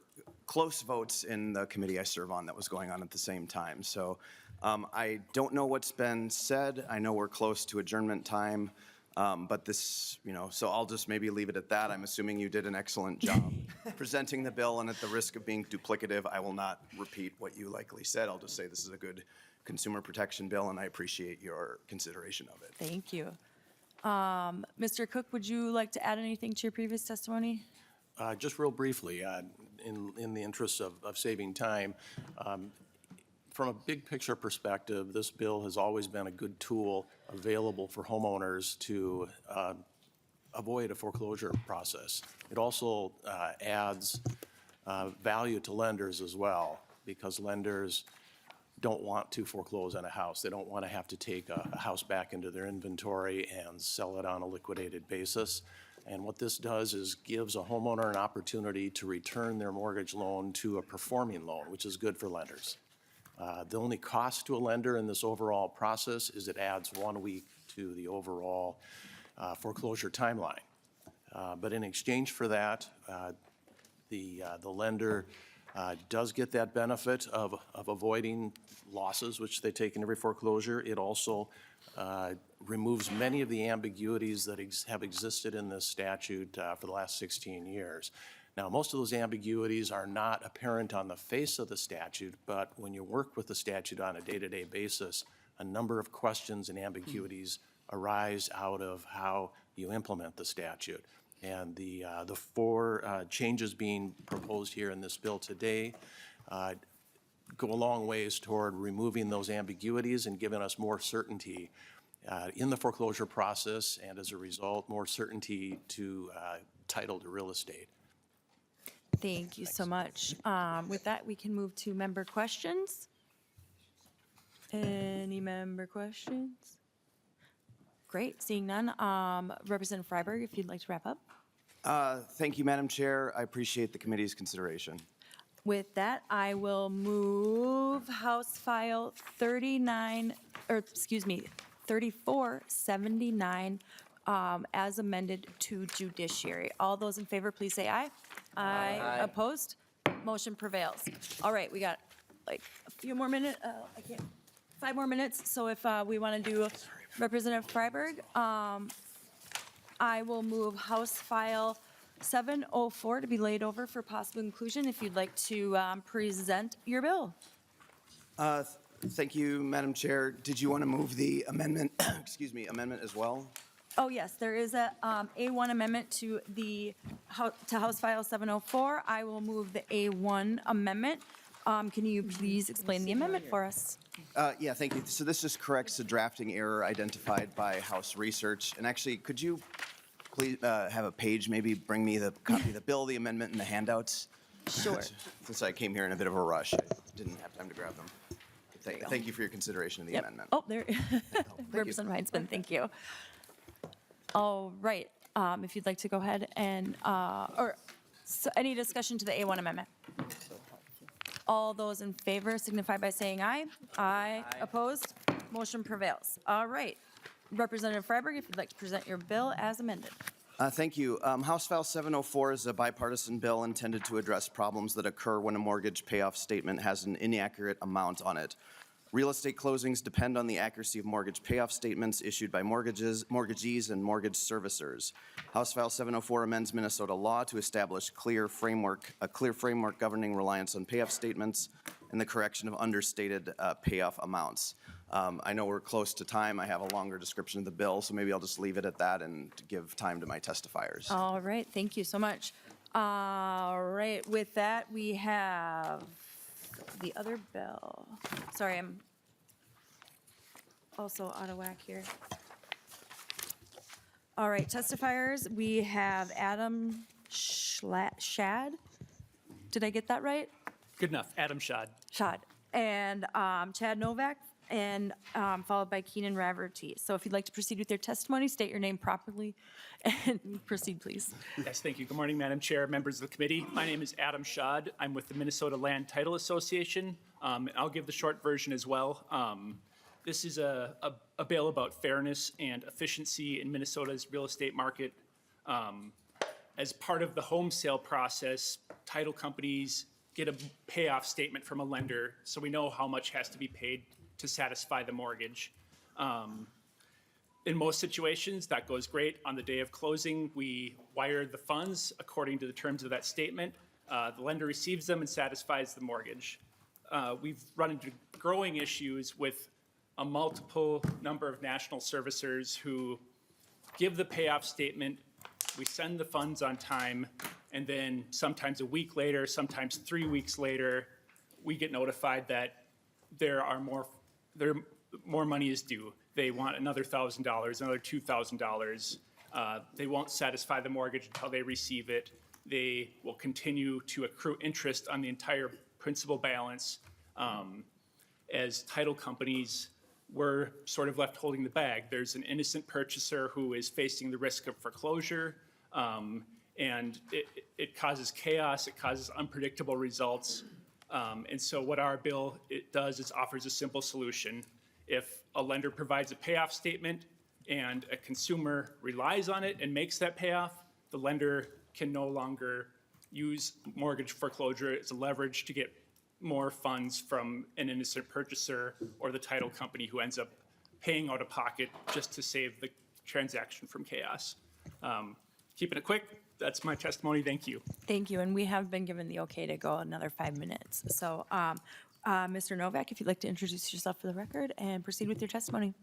Speaker 11: close votes in the committee I serve on that was going on at the same time. So I don't know what's been said. I know we're close to adjournment time, but this, so I'll just maybe leave it at that. I'm assuming you did an excellent job presenting the bill, and at the risk of being duplicative, I will not repeat what you likely said. I'll just say this is a good consumer protection bill, and I appreciate your consideration of it.
Speaker 1: Thank you. Mr. Cook, would you like to add anything to your previous testimony?
Speaker 9: Just real briefly, in the interest of saving time, from a big picture perspective, this bill has always been a good tool available for homeowners to avoid a foreclosure process. It also adds value to lenders as well, because lenders don't want to foreclose on a house. They don't want to have to take a house back into their inventory and sell it on a liquidated basis. And what this does is gives a homeowner an opportunity to return their mortgage loan to a performing loan, which is good for lenders. The only cost to a lender in this overall process is it adds 1 week to the overall foreclosure timeline. But in exchange for that, the lender does get that benefit of avoiding losses, which they take in every foreclosure. It also removes many of the ambiguities that have existed in this statute for the last 16 years. Now, most of those ambiguities are not apparent on the face of the statute, but when you work with the statute on a day-to-day basis, a number of questions and ambiguities arise out of how you implement the statute. And the four changes being proposed here in this bill today go a long ways toward removing those ambiguities and giving us more certainty in the foreclosure process, and as a result, more certainty to title to real estate.
Speaker 1: Thank you so much. With that, we can move to member questions. Any member questions? Great, seeing none. Representative Freiberg, if you'd like to wrap up.
Speaker 11: Thank you, Madam Chair. I appreciate the committee's consideration.
Speaker 1: With that, I will move House File 3479 as amended to judiciary. All those in favor, please say aye. Aye. Opposed? Motion prevails. All right, we got like a few more minutes. 5 more minutes. So if we want to do Representative Freiberg, I will move House File 704 to be laid over for possible inclusion if you'd like to present your bill.
Speaker 11: Thank you, Madam Chair. Did you want to move the amendment, amendment as well?
Speaker 1: Oh, yes, there is a A1 amendment to House File 704. I will move the A1 amendment. Can you please explain the amendment for us?
Speaker 11: Yeah, thank you. So this just corrects a drafting error identified by House Research. And actually, could you please have a page, maybe bring me the copy of the bill, the amendment, and the handouts?
Speaker 1: Sure.
Speaker 11: Since I came here in a bit of a rush, I didn't have time to grab them. Thank you for your consideration of the amendment.
Speaker 1: Oh, there, Representative Heinsman, thank you. All right, if you'd like to go ahead and, so any discussion to the A1 amendment? All those in favor signify by saying aye. Aye. Opposed? Motion prevails. All right. Representative Freiberg, if you'd like to present your bill as amended.
Speaker 11: Thank you. House File 704 is a bipartisan bill intended to address problems that occur when a mortgage payoff statement has an inaccurate amount on it. Real estate closings depend on the accuracy of mortgage payoff statements issued by mortgagees and mortgage servicers. House File 704 amends Minnesota law to establish a clear framework governing reliance on payoff statements and the correction of understated payoff amounts. I know we're close to time. I have a longer description of the bill, so maybe I'll just leave it at that and give time to my testifiers.
Speaker 1: All right, thank you so much. All right, with that, we have the other bill. Sorry, I'm also out of whack here. All right, testifiers, we have Adam Shad. Did I get that right?
Speaker 12: Good enough, Adam Shad.
Speaker 1: Shad. And Chad Novak, and followed by Keenan Rafferty. So if you'd like to proceed with your testimony, state your name properly and proceed, please.
Speaker 12: Yes, thank you. Good morning, Madam Chair, members of the committee. My name is Adam Shad. I'm with the Minnesota Land Title Association. I'll give the short version as well. This is a bill about fairness and efficiency in Minnesota's real estate market. As part of the home sale process, title companies get a payoff statement from a lender, so we know how much has to be paid to satisfy the mortgage. In most situations, that goes great. On the day of closing, we wire the funds according to the terms of that statement. The lender receives them and satisfies the mortgage. We've run into growing issues with a multiple number of national servicers who give the payoff statement, we send the funds on time, and then sometimes a week later, sometimes 3 weeks later, we get notified that more money is due. They want another $1,000, another $2,000. They won't satisfy the mortgage until they receive it. They will continue to accrue interest on the entire principal balance. As title companies, we're sort of left holding the bag. There's an innocent purchaser who is facing the risk of foreclosure, and it causes chaos, it causes unpredictable results. And so what our bill does is offers a simple solution. If a lender provides a payoff statement and a consumer relies on it and makes that payoff, the lender can no longer use mortgage foreclosure as a leverage to get more funds from an innocent purchaser or the title company who ends up paying out of pocket just to save the transaction from chaos. Keeping it quick, that's my testimony. Thank you.
Speaker 1: Thank you, and we have been given the okay to go another 5 minutes. So, Mr. Novak, if you'd like to introduce yourself for the record and proceed with your testimony.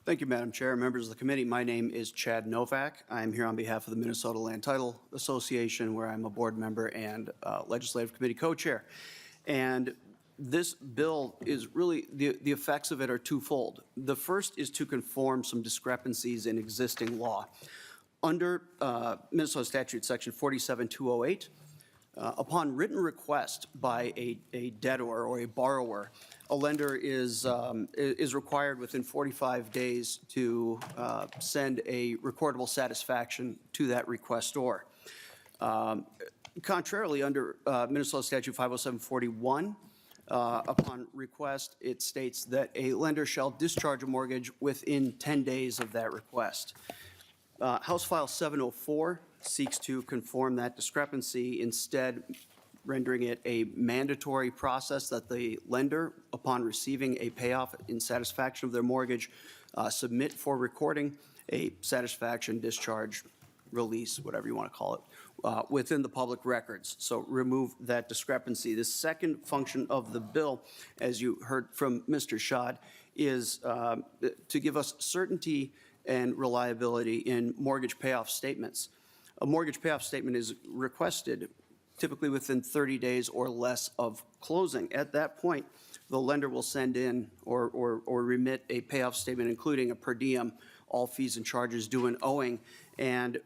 Speaker 13: Thank you, Madam Chair, members of the committee. My name is Chad Novak. I'm here on behalf of the Minnesota Land Title Association, where I'm a board member and legislative committee co-chair. And this bill is really, the effects of it are twofold. The first is to conform some discrepancies in existing law. Under Minnesota Statute Section 47208, upon written request by a debtor or a borrower, a lender is required within 45 days to send a recordable satisfaction to that requestor. Contrarily, under Minnesota Statute 50741, upon request, it states that a lender shall discharge a mortgage within 10 days of that request. House File 704 seeks to conform that discrepancy, instead rendering it a mandatory process that the lender, upon receiving a payoff in satisfaction of their mortgage, submit for recording a satisfaction, discharge, release, whatever you want to call it, within the public records. So remove that discrepancy. The second function of the bill, as you heard from Mr. Schad, is to give us certainty and reliability in mortgage payoff statements. A mortgage payoff statement is requested typically within 30 days or less of closing. At that point, the lender will send in or remit a payoff statement, including a per diem, all fees and charges due and owing, and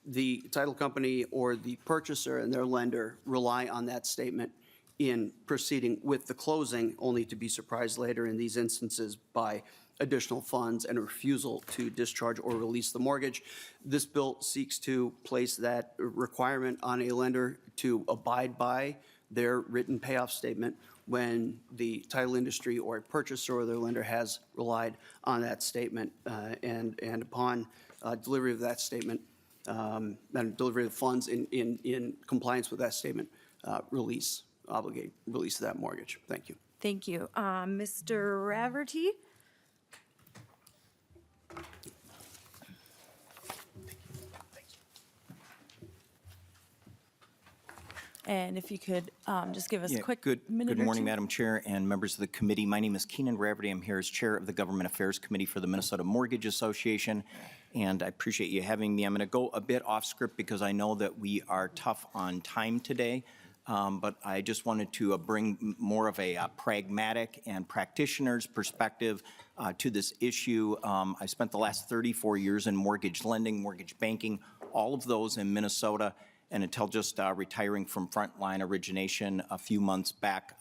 Speaker 13: the title company or the purchaser and their lender rely on that statement in proceeding with the closing, only to be surprised later in these instances by additional funds and a refusal to discharge or release the mortgage. This bill seeks to place that requirement on a lender to abide by their written payoff statement when the title industry or a purchaser or their lender has relied on that statement, and upon delivery of that statement, and delivery of funds in compliance with that statement, release that mortgage. Thank you.
Speaker 1: Thank you. Mr. Raverty? And if you could just give us a quick minute or
Speaker 15: Good morning,
Speaker 1: two.
Speaker 15: Madam Chair and members of the committee. My name is Keenan Raverty. I'm here as Chair of the Government Affairs Committee for the Minnesota Mortgage Association, and I appreciate you having me. I'm going to go a bit off script because I know that we are tough on time today, but I just wanted to bring more of a pragmatic and practitioner's perspective to this issue. I spent the last 34 years in mortgage lending, mortgage banking, all of those in Minnesota, and until just retiring from frontline origination a few months back,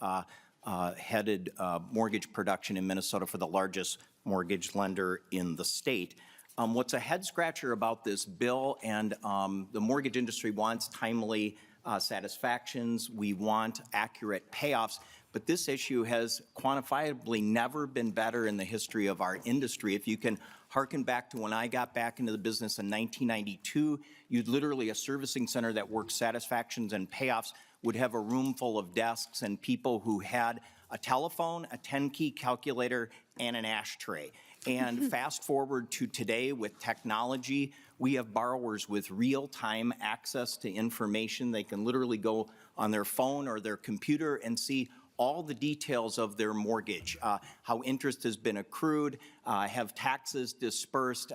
Speaker 15: headed mortgage production in Minnesota for the largest mortgage lender in the state. What's a head scratcher about this bill, and the mortgage industry wants timely satisfactions, we want accurate payoffs, but this issue has quantifiably never been better in the history of our industry. If you can harken back to when I got back into the business in 1992, you'd literally, a servicing center that worked satisfactions and payoffs would have a room full of desks and people who had a telephone, a 10-key calculator, and an ashtray. And fast forward to today with technology, we have borrowers with real-time access to information. They can literally go on their phone or their computer and see all the details of their mortgage, how interest has been accrued, have taxes dispersed,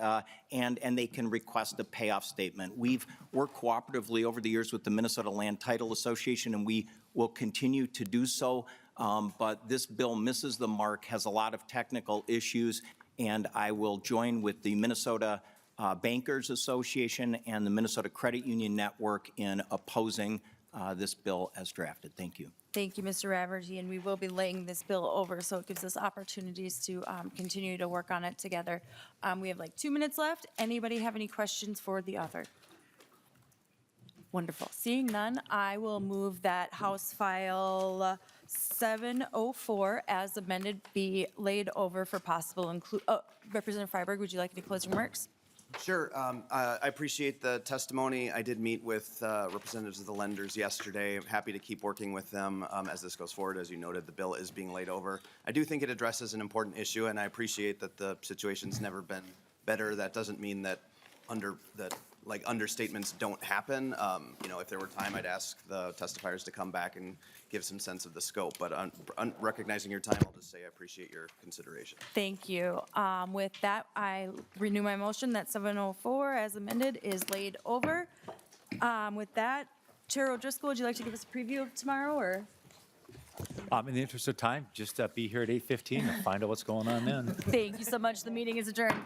Speaker 15: and they can request a payoff statement. We've worked cooperatively over the years with the Minnesota Land Title Association, and we will continue to do so, but this bill misses the mark, has a lot of technical issues, and I will join with the Minnesota Bankers Association and the Minnesota Credit Union Network in opposing this bill as drafted. Thank you.
Speaker 1: Thank you, Mr. Raverty, and we will be laying this bill over, so it gives us opportunities to continue to work on it together. We have like 2 minutes left. Anybody have any questions for the author? Wonderful. Seeing none, I will move that House File 704 as amended be laid over for possible include. Oh, Representative Freiberg, would you like any closing remarks?
Speaker 11: Sure. I appreciate the testimony. I did meet with representatives of the lenders yesterday. I'm happy to keep working with them as this goes forward. As you noted, the bill is being laid over. I do think it addresses an important issue, and I appreciate that the situation's never been better. That doesn't mean that understatements don't happen. If there were time, I'd ask the testifiers to come back and give some sense of the scope. But recognizing your time, I'll just say I appreciate your consideration.
Speaker 1: Thank you. With that, I renew my motion that 704 as amended is laid over. With that, Chair O'Driscoll, would you like to give us a preview of tomorrow, or?
Speaker 22: In the interest of time, just be here at 8:15 and find out what's going on then.
Speaker 1: Thank you so much. The meeting is adjourned.